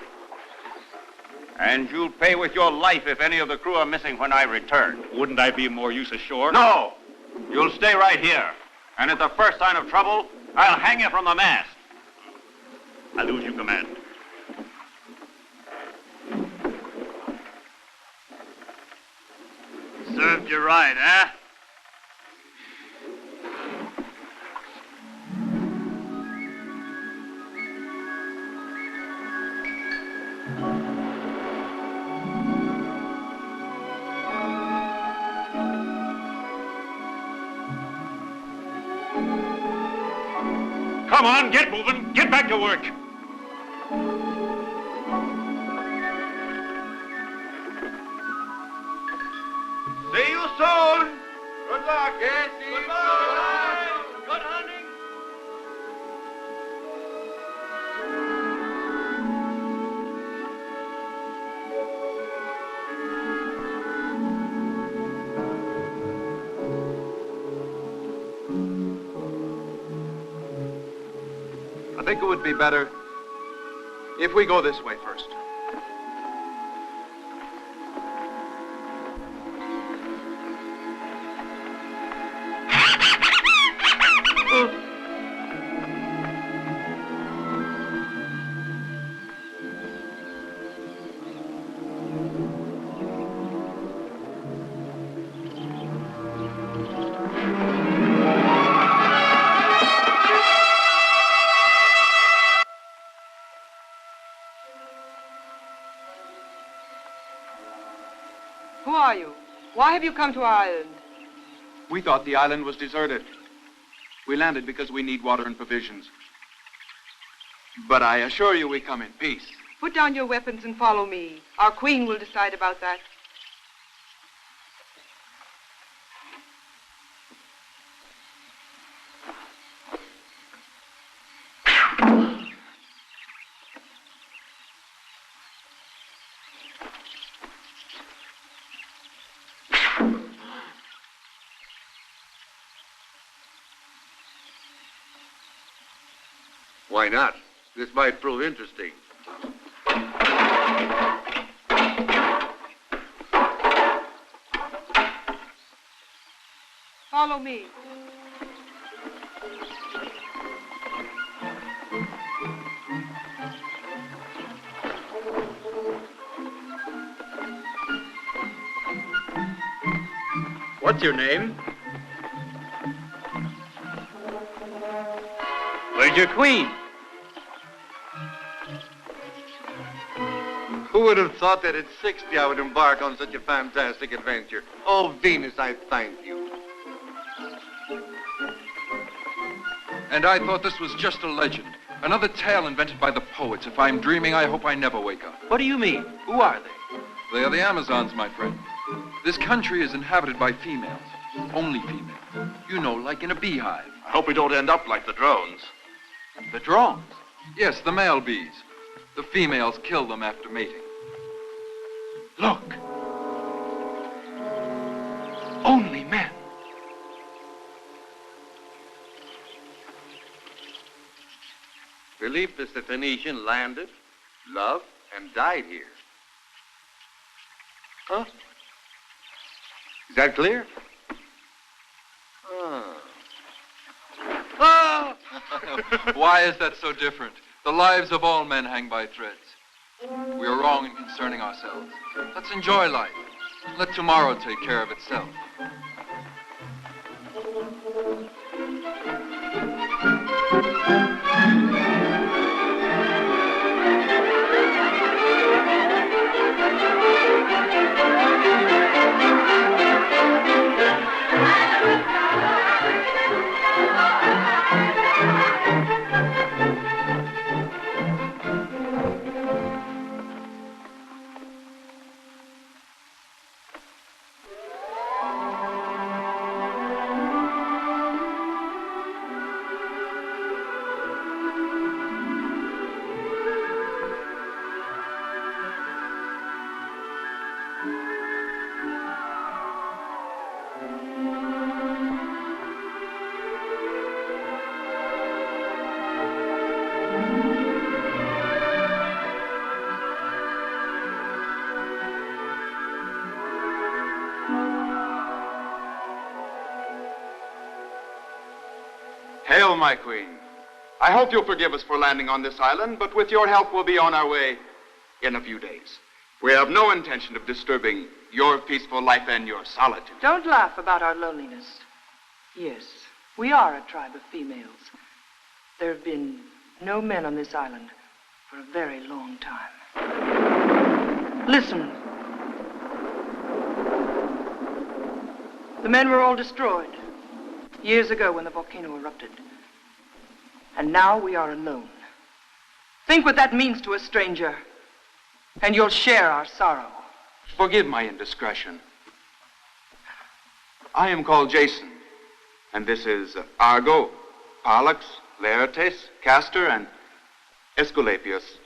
And you'll pay with your life if any of the crew are missing when I return. Wouldn't I be of more use ashore? No! You'll stay right here. And at the first sign of trouble, I'll hang you from the mast. I'll do as you command. Served you right, eh? Come on, get moving. Get back to work. See you soon. Good luck. Yes, Goodbye. Good hunting. I think it would be better if we go this way first. Who are you? Why have you come to our island? We thought the island was deserted. We landed because we need water and provisions. But I assure you we come in peace. Put down your weapons and follow me. Our queen will decide about that. Why not? This might prove interesting. Follow me. What's your name? Where's your queen? Who would have thought that at 60 I would embark on such a fantastic adventure? Oh, Venus, I thank you. And I thought this was just a legend. Another tale invented by the poets. If I'm dreaming, I hope I never wake up. What do you mean? Who are they? They are the Amazons, my friend. This country is inhabited by females. Only females. You know, like in a beehive. I hope we don't end up like the drones. The drones? Yes, the male bees. The females kill them after mating. Look. Only men. Belief is the Phoenician landed, loved, and died here. Huh? Is that clear? Ah! Why is that so different? The lives of all men hang by threads. We are wrong in concerning ourselves. Let's enjoy life. Let tomorrow take care of itself. Hail, my queen. I hope you'll forgive us for landing on this island, but with your help, we'll be on our way in a few days. We have no intention of disturbing your peaceful life and your solitude. Don't laugh about our loneliness. Yes, we are a tribe of females. There have been no men on this island for a very long time. Listen. The men were all destroyed years ago when the volcano erupted. And now we are alone. Think what that means to a stranger, and you'll share our sorrow. Forgive my indiscretion. I am called Jason, and this is Argo, Pollux, Laertes, Castor, and Aesculapius.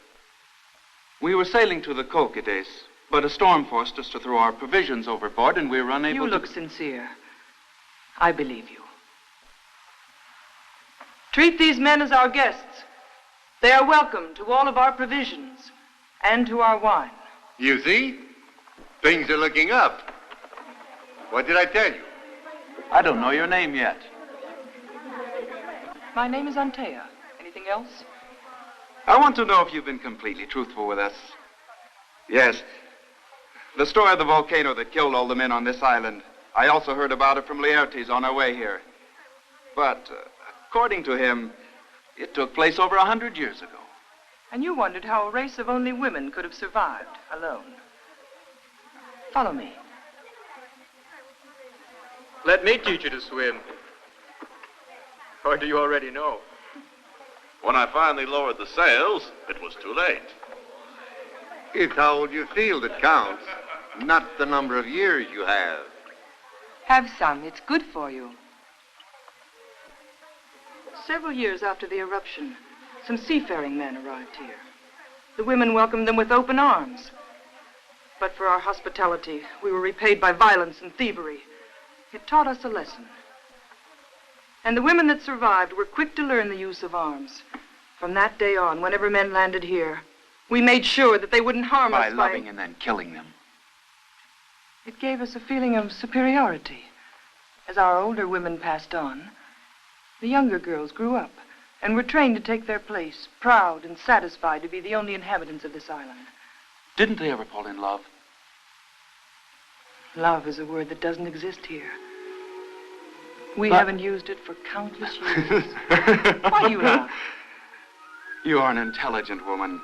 We were sailing to the Colchides, but a storm forced us to throw our provisions overboard, and we were unable You look sincere. I believe you. Treat these men as our guests. They are welcome to all of our provisions and to our wine. You see? Things are looking up. What did I tell you? I don't know your name yet. My name is Antea. Anything else? I want to know if you've been completely truthful with us. Yes. The story of the volcano that killed all the men on this island. I also heard about it from Laertes on our way here. But according to him, it took place over 100 years ago. And you wondered how a race of only women could have survived alone. Follow me. Let me teach you to swim. Or do you already know? When I finally lowered the sails, it was too late. It's how old you feel that counts, not the number of years you have. Have some. It's good for you. Several years after the eruption, some seafaring men arrived here. The women welcomed them with open arms. But for our hospitality, we were repaid by violence and thievery. It taught us a lesson. And the women that survived were quick to learn the use of arms. From that day on, whenever men landed here, we made sure that they wouldn't harm us by loving and then killing them. It gave us a feeling of superiority. As our older women passed on, the younger girls grew up and were trained to take their place, proud and satisfied to be the only inhabitants of this island. Didn't they ever fall in love? Love is a word that doesn't exist here. We haven't used it for countless years. Why do you laugh? You are an intelligent woman.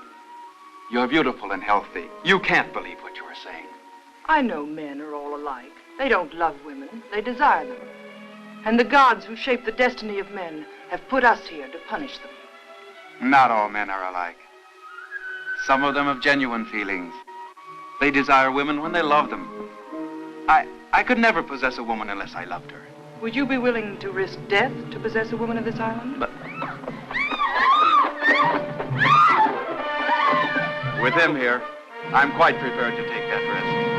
You're beautiful and healthy. You can't believe what you are saying. I know men are all alike. They don't love women. They desire them. And the gods who shape the destiny of men have put us here to punish them. Not all men are alike. Some of them have genuine feelings. They desire women when they love them. I could never possess a woman unless I loved her. Would you be willing to risk death to possess a woman of this island? But with him here, I'm quite prepared to take that risk.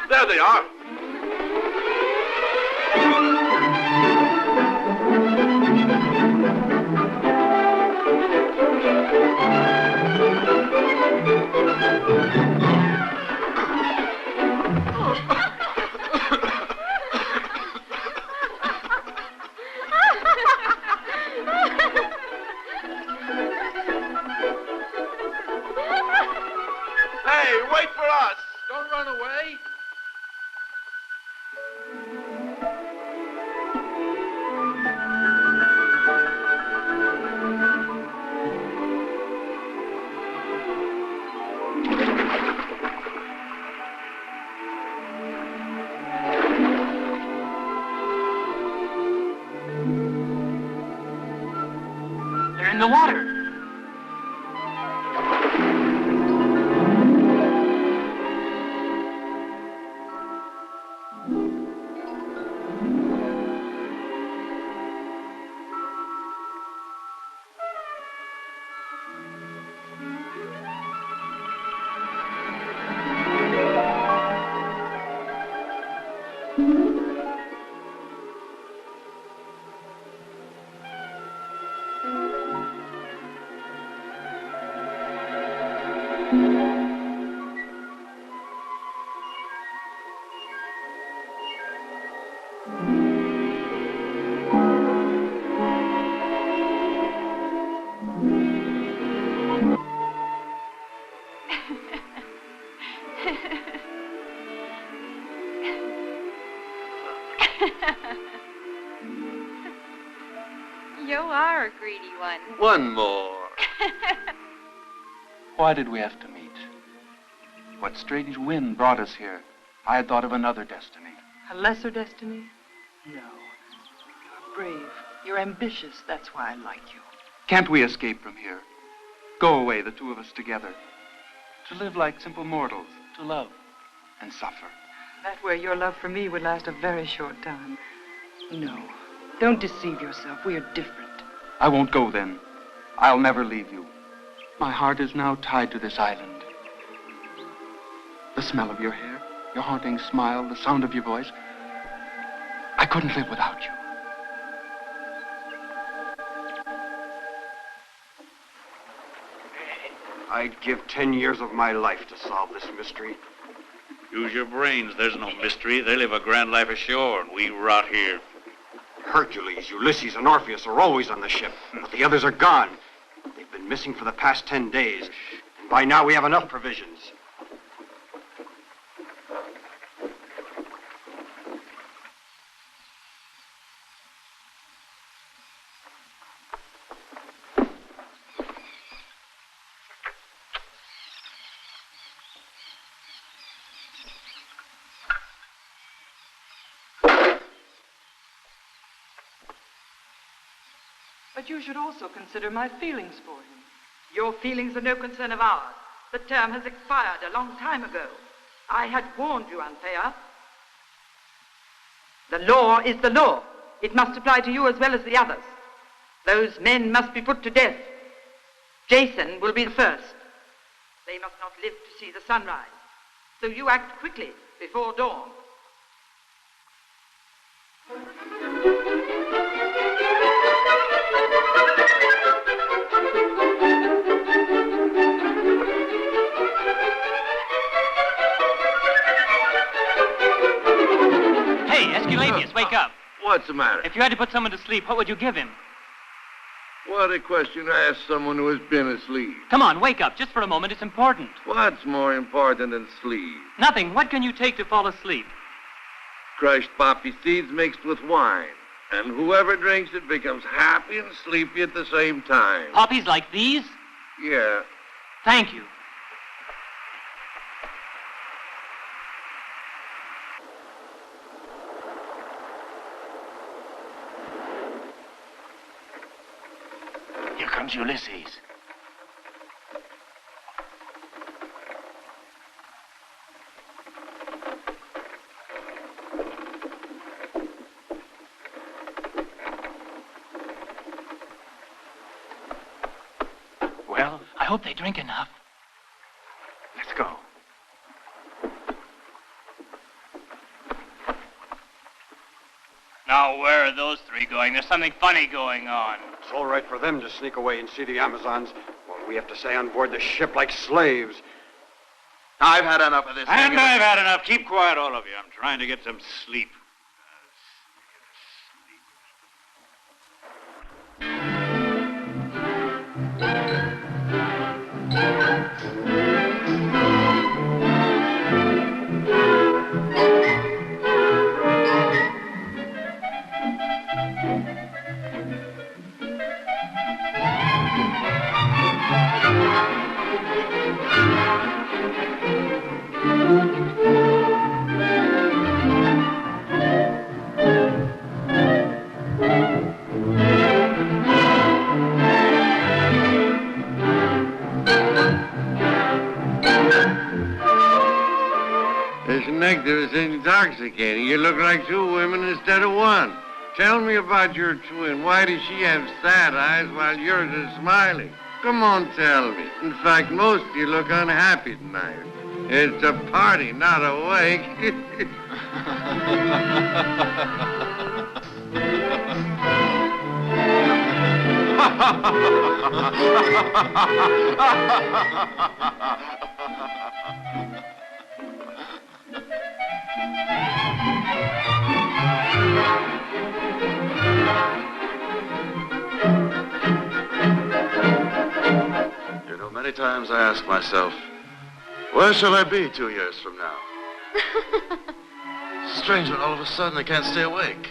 There they are. Hey, wait for us. Don't run away. They're in the water. You are a greedy one. One more. Why did we have to meet? What strange wind brought us here? I had thought of another destiny. A lesser destiny? No. You're brave. You're ambitious. That's why I like you. Can't we escape from here? Go away, the two of us together. To live like simple mortals, to love and suffer. That way your love for me would last a very short time. No. Don't deceive yourself. We are different. I won't go then. I'll never leave you. My heart is now tied to this island. The smell of your hair, your haunting smile, the sound of your voice. I couldn't live without you. I'd give 10 years of my life to solve this mystery. Use your brains. There's no mystery. They live a grand life ashore, and we rot here. Hercules, Ulysses, and Orpheus are always on the ship, but the others are gone. They've been missing for the past 10 days, and by now we have enough provisions. But you should also consider my feelings for him. Your feelings are no concern of ours. The term has expired a long time ago. I had warned you, Anthea. The law is the law. It must apply to you as well as the others. Those men must be put to death. Jason will be the first. They must not live to see the sunrise. So you act quickly before dawn. Hey, Esculapius, wake up. What's the matter? If you had to put someone to sleep, what would you give him? What a question to ask someone who has been asleep. Come on, wake up. Just for a moment. It's important. What's more important than sleep? Nothing. What can you take to fall asleep? Crushed poppy seeds mixed with wine. And whoever drinks it becomes happy and sleepy at the same time. Poppies like these? Yeah. Thank you. Here comes Ulysses. Well, I hope they drink enough. Let's go. Now, where are those three going? There's something funny going on. It's all right for them to sneak away and see the Amazons, while we have to stay on board the ship like slaves. I've had enough of this. And I've had enough. Keep quiet, all of you. I'm trying to get some sleep. This nectar is intoxicating. You look like two women instead of one. Tell me about your twin. Why does she have sad eyes while yours is smiling? Come on, tell me. In fact, most of you look unhappy tonight. It's a party, not a wake. You know, many times I ask myself, where shall I be 2 years from now? It's strange when all of a sudden I can't stay awake.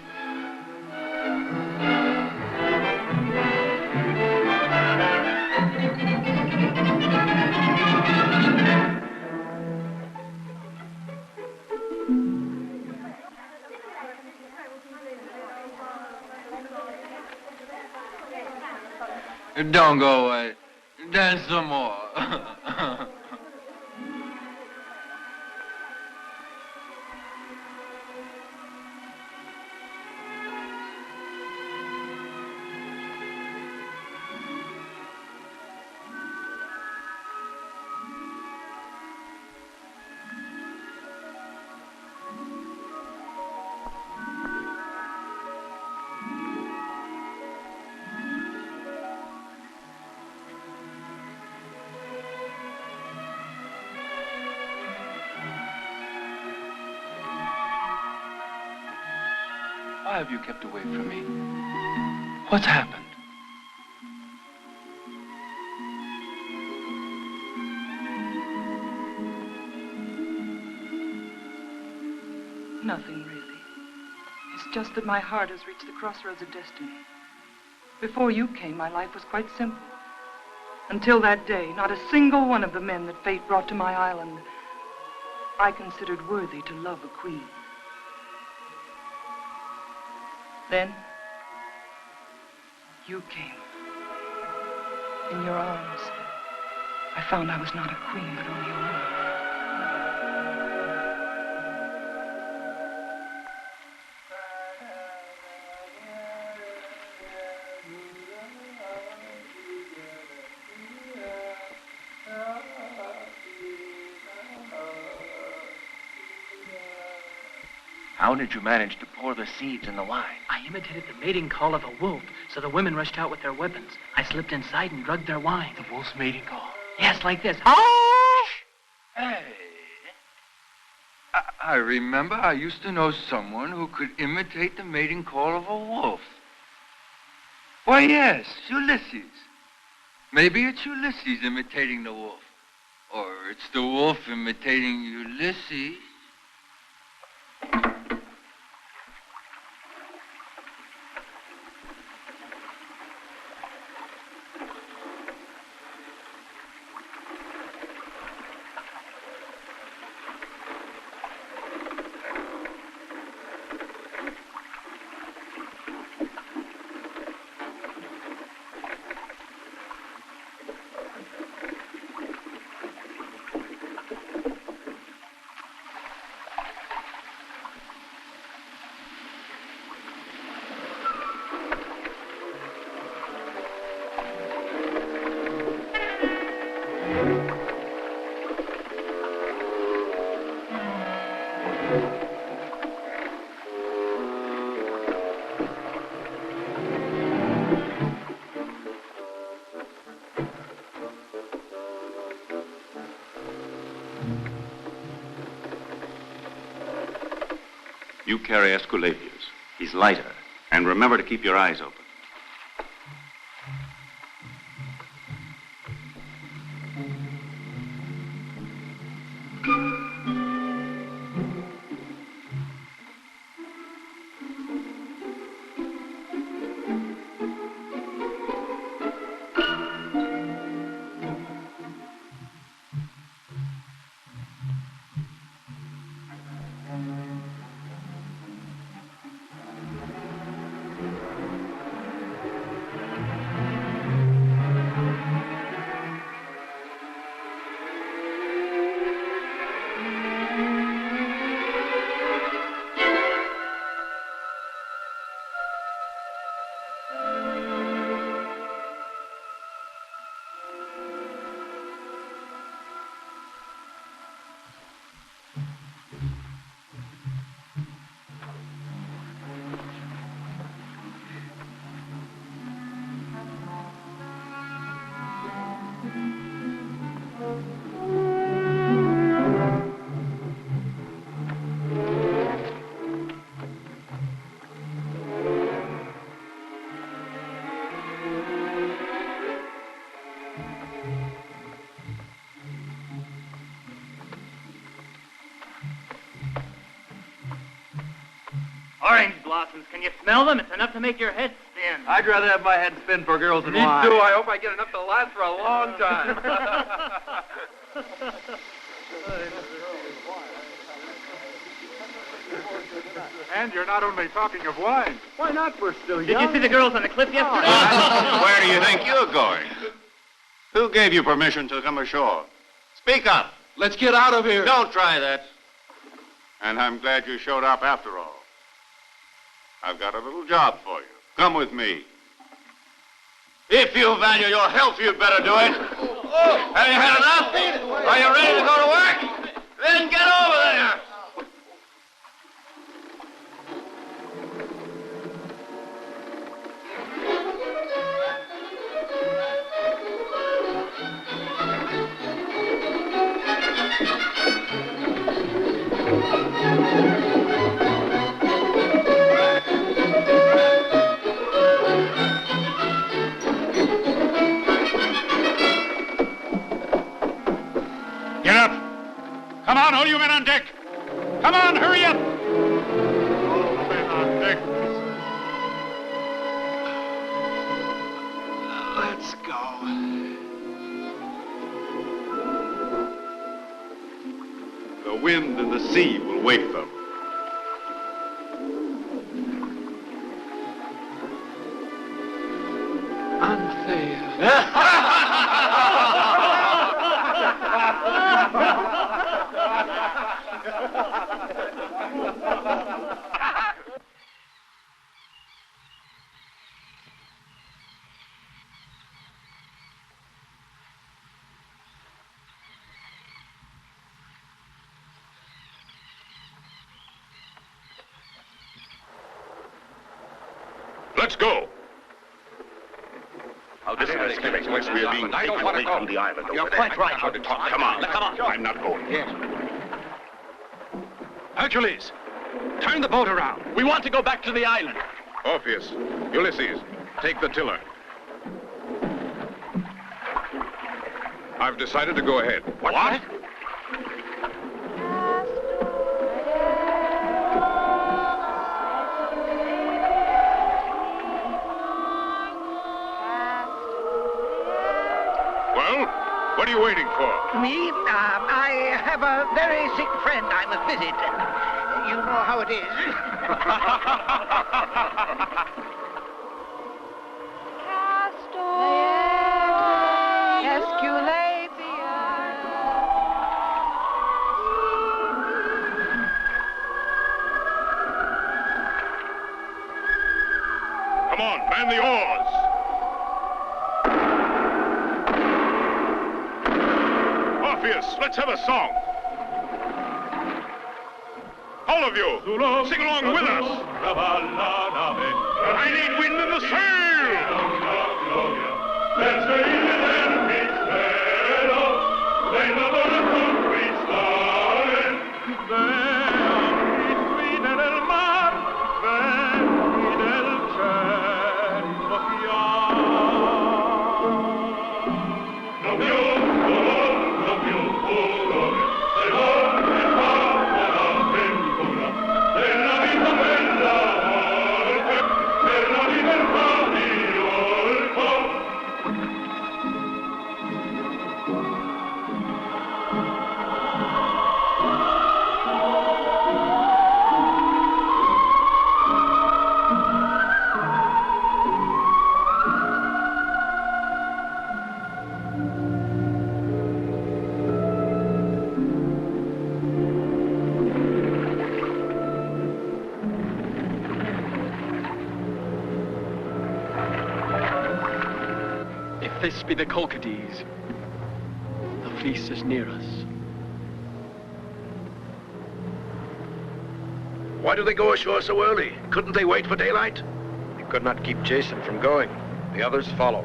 Don't go away. Dance some more. Why have you kept away from me? What's happened? Nothing, really. It's just that my heart has reached the crossroads of destiny. Before you came, my life was quite simple. Until that day, not a single one of the men that fate brought to my island I considered worthy to love a queen. Then, you came. In your arms, I found I was not a queen, but only a woman. How did you manage to pour the seeds in the wine? I imitated the mating call of a wolf, so the women rushed out with their weapons. I slipped inside and drugged their wine. The wolf's mating call? Yes, like this. Hey. I remember I used to know someone who could imitate the mating call of a wolf. Why, yes, Ulysses. Maybe it's Ulysses imitating the wolf. Or it's the wolf imitating Ulysses. You carry Esculapius. He's lighter. And remember to keep your eyes open. Orange blossoms. Can you smell them? It's enough to make your head spin. I'd rather have my head spin for girls than wine. Me too. I hope I get enough to last for a long time. And you're not only talking of wine. Why not? We're still Did young. you see the girls on the cliff yesterday? Where do you think you're going? Who gave you permission to come ashore? Speak up. Let's get out of here. Don't try that. And I'm glad you showed up after all. I've got a little job for you. Come with me. If you value your health, you'd better do it. Have you had enough? Are you ready to go to work? Then get over there. Get up. Come on, all you men on deck. Come on, hurry up. All men on deck. Let's go. The wind and the sea will wake them. Let's go. This is we are being taken away from the island. You're quite right. How to talk. Come on. I'm not going. Yes. Hercules, turn the boat around. We want to go back to the island. Orpheus, Ulysses, Take the tiller. I've decided to go ahead. What? Well, what are you waiting for? Me? I have a very sick friend I must visit. You know how it is. Come on, man the oars. Orpheus, let's have a song. All of you, sing along with us. I need wind in the sail. Let's This be the Colchides. The Fleece is near us. Why do they go ashore so early? Couldn't they wait for daylight? They could not keep Jason from going. The others follow.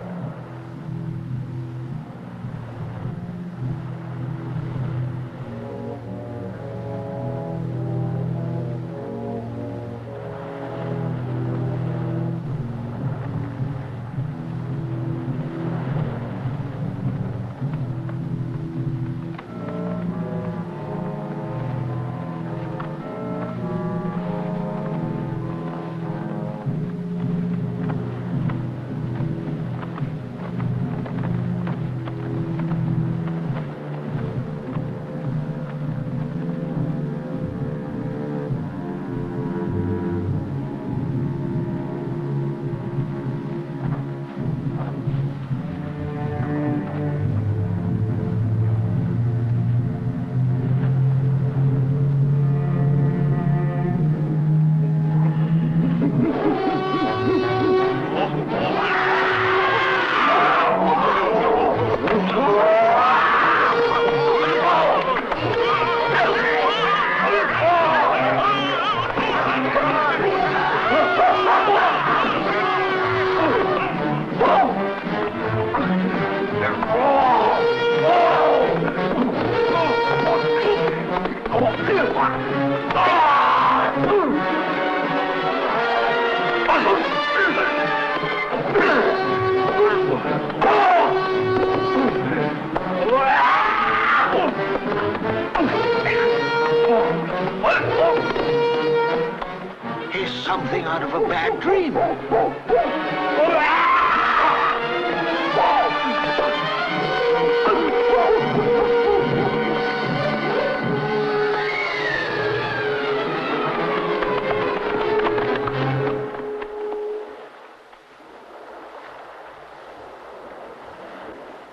He's something out of a bad dream.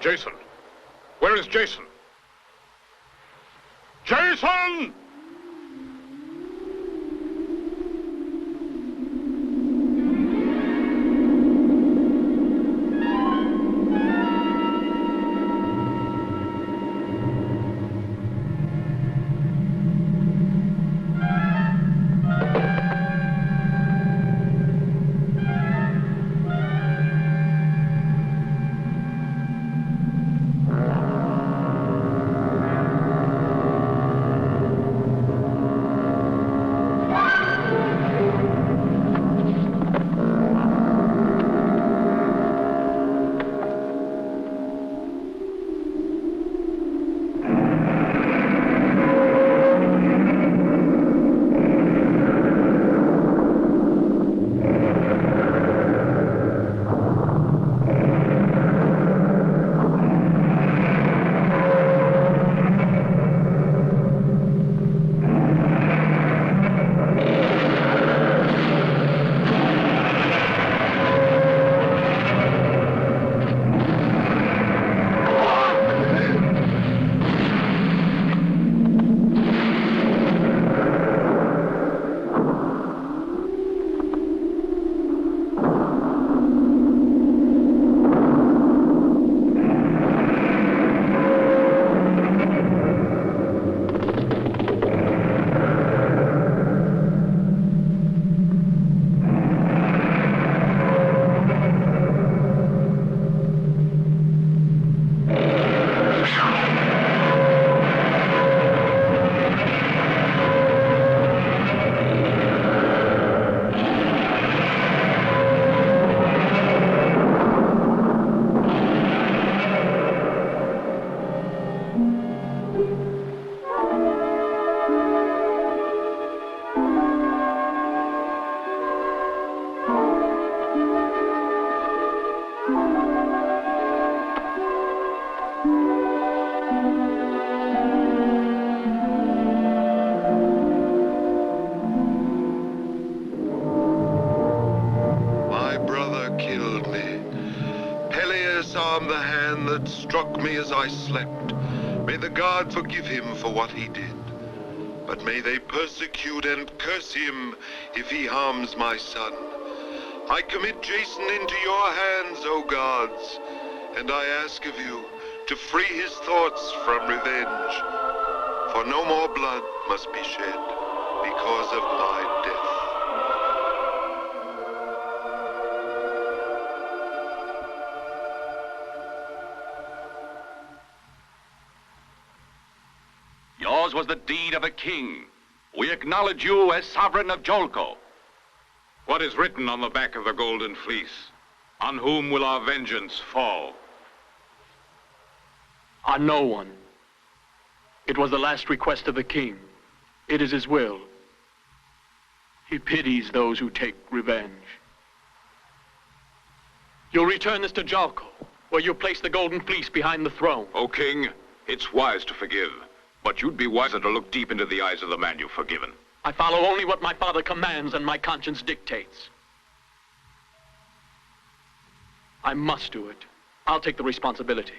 Jason. Where is Jason? Jason! I slept. May the god forgive him for what he did. But may they persecute and curse him if he harms my son. I commit Jason into your hands, O gods, and I ask of you to free his thoughts from revenge. For no more blood must be shed because of my death. Yours was the deed of a king. We acknowledge you as sovereign of Jolko. What is written on the back of the golden fleece? On whom will our vengeance fall? On no one. It was the last request of the king. It is his will. He pities those who take revenge. You'll return this to Jolko, where you place the golden fleece behind the throne. O king, it's wise to forgive, but you'd be wiser to look deep into the eyes of the man you've forgiven. I follow only what my father commands and my conscience dictates. I must do it. I'll take the responsibility.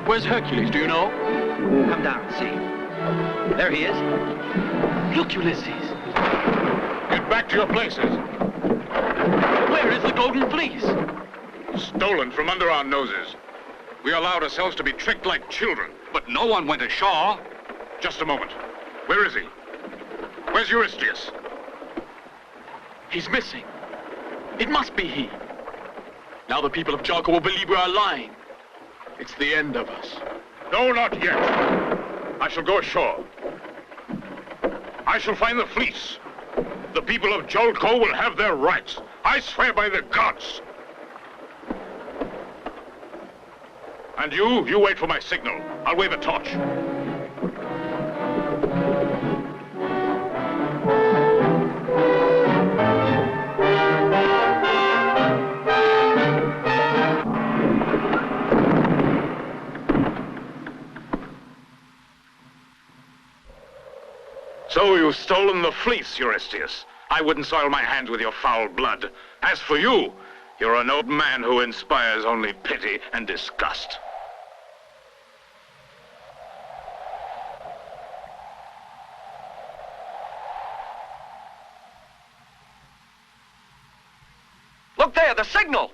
Where's Hercules, do you know? Come down and see. There he is. Look, Ulysses. Get back to your places. Where is the golden fleece? Stolen from under our noses. We allowed ourselves to be tricked like children. But no one went ashore. Just a moment. Where is he? Where's Eurystheus? He's missing. It must be he. Now the people of Jolko will believe we are lying. It's the end of us. No, not yet. I shall go ashore. I shall find the fleece. The people of Jolko will have their rights. I swear by the gods. And you wait for my signal. I'll wave a torch. So you've stolen the fleece, Eurystheus. I wouldn't soil my hands with your foul blood. As for you, you're an old man who inspires only pity and disgust. Look there, the signal!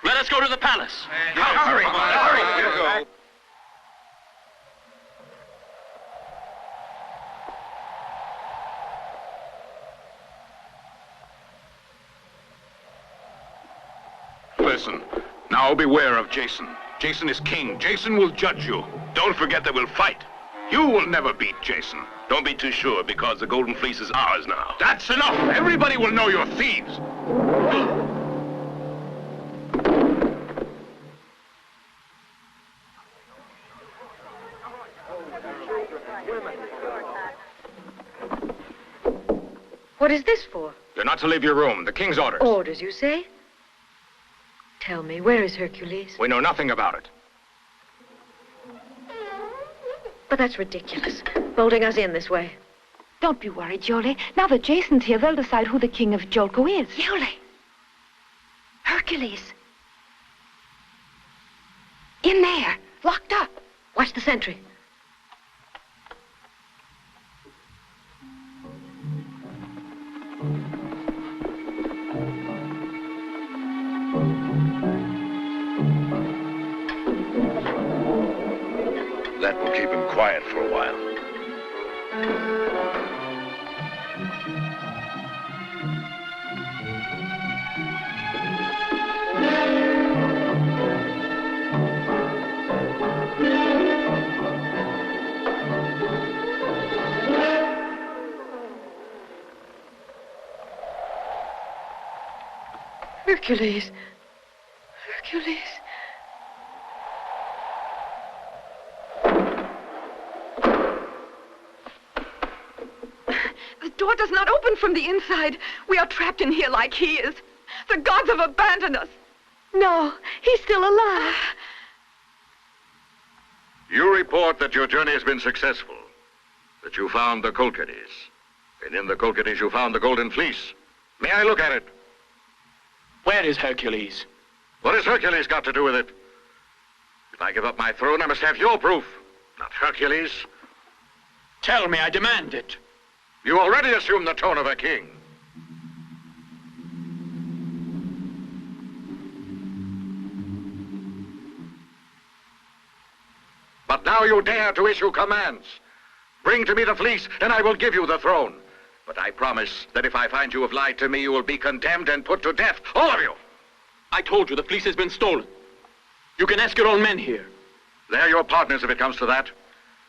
Let us go to the palace. Hurry, hurry, you go. Listen, now beware of Jason. Jason is king. Jason will judge you. Don't forget that we'll fight. You will never beat Jason. Don't be too sure, because the golden fleece is ours now. That's enough. Everybody will know you're thieves. What is this for? You're not to leave your room. The king's orders. Orders, you say? Tell me, where is Hercules? We know nothing about it. But that's ridiculous, bolting us in this way. Don't be worried, Yoli. Now that Jason's here, they'll decide who the king of Jolko is. Yoli! Hercules! In there, locked up. Watch the sentry. That will keep him quiet for a while. Hercules. Hercules. The door does not open from the inside. We are trapped in here like he is. The gods have abandoned us. No, he's still alive. You report that your journey has been successful, that you found the Kolkades, and in the Kolkades you found the Golden Fleece. May I look at it? Where is Hercules? What has Hercules got to do with it? If I give up my throne, I must have your proof, not Hercules. Tell me, I demand it. You already assume the tone of a king. But now you dare to issue commands. Bring to me the fleece, and I will give you the throne. But I promise that if I find you have lied to me, you will be condemned and put to death, all of you. I told you the fleece has been stolen. You can ask your own men here. They're your partners if it comes to that.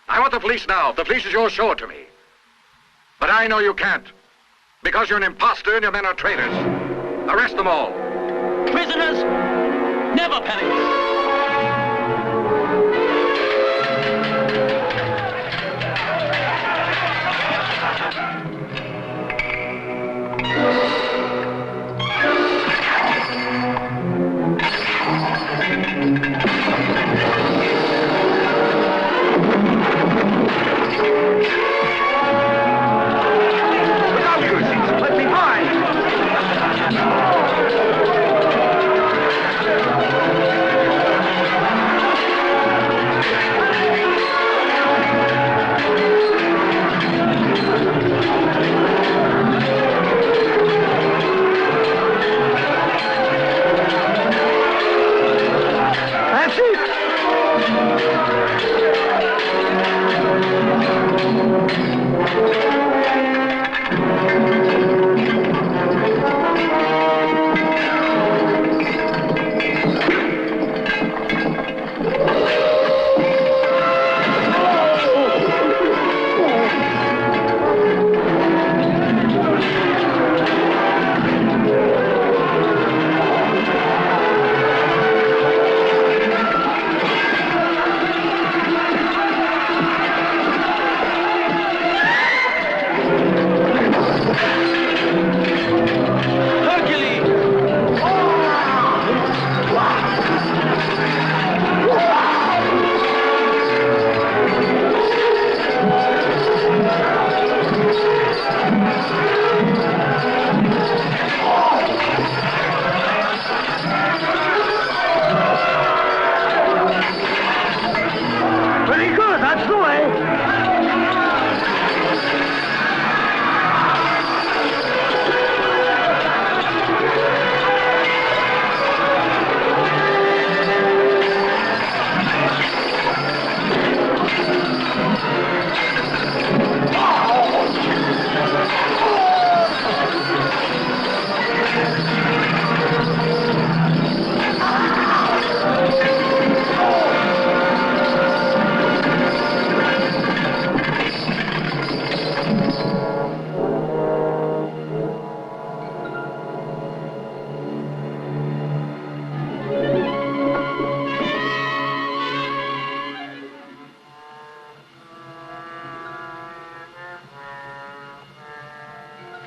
I want the fleece now. If the fleece is yours, show it to me. But I know you can't, because you're an imposter and your men are traitors. Arrest them all. Prisoners, never panic.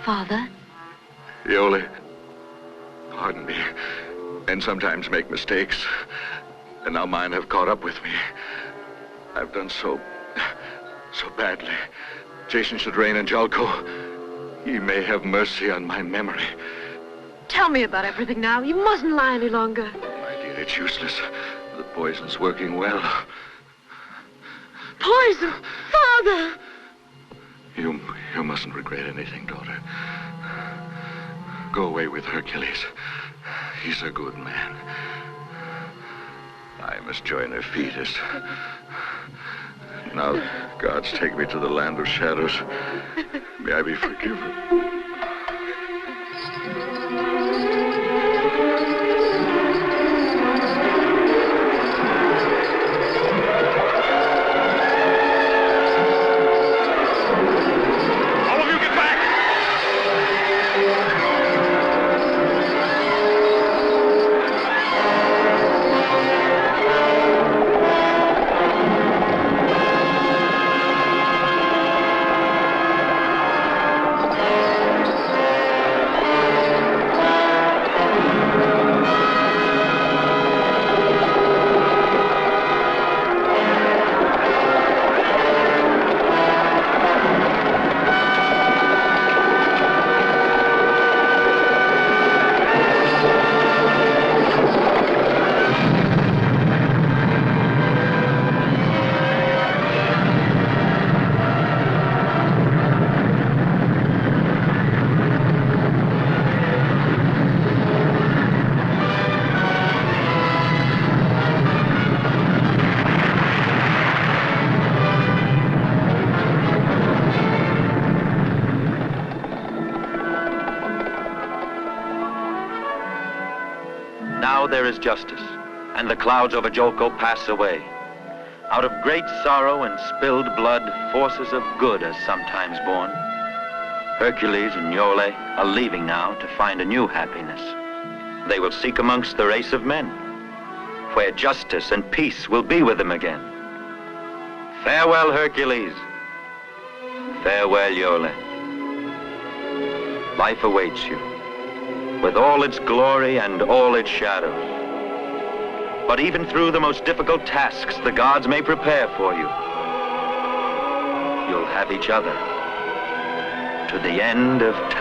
Father? Yoli, pardon me, and sometimes make mistakes, and now mine have caught up with me. I've done so badly. Jason should reign in Jalco. He may have mercy on my memory. Tell me about everything now. You mustn't lie any longer. My dear, it's useless. The poison's working well. Poison! Father! You mustn't regret anything, daughter. Go away with Hercules. He's a good man. I must join her fetus. Now gods take me to the land of shadows. May I be forgiven. now there is justice, and the clouds over Jolko pass away. Out of great sorrow and spilled blood, forces of good are sometimes born. Hercules and Iole are leaving now to find a new happiness. They will seek amongst the race of men, where justice and peace will be with them again. Farewell, Hercules. Farewell, Yoli. Life awaits you, with all its glory and all its shadows. But even through the most difficult tasks the gods may prepare for you, you'll have each other to the end of time.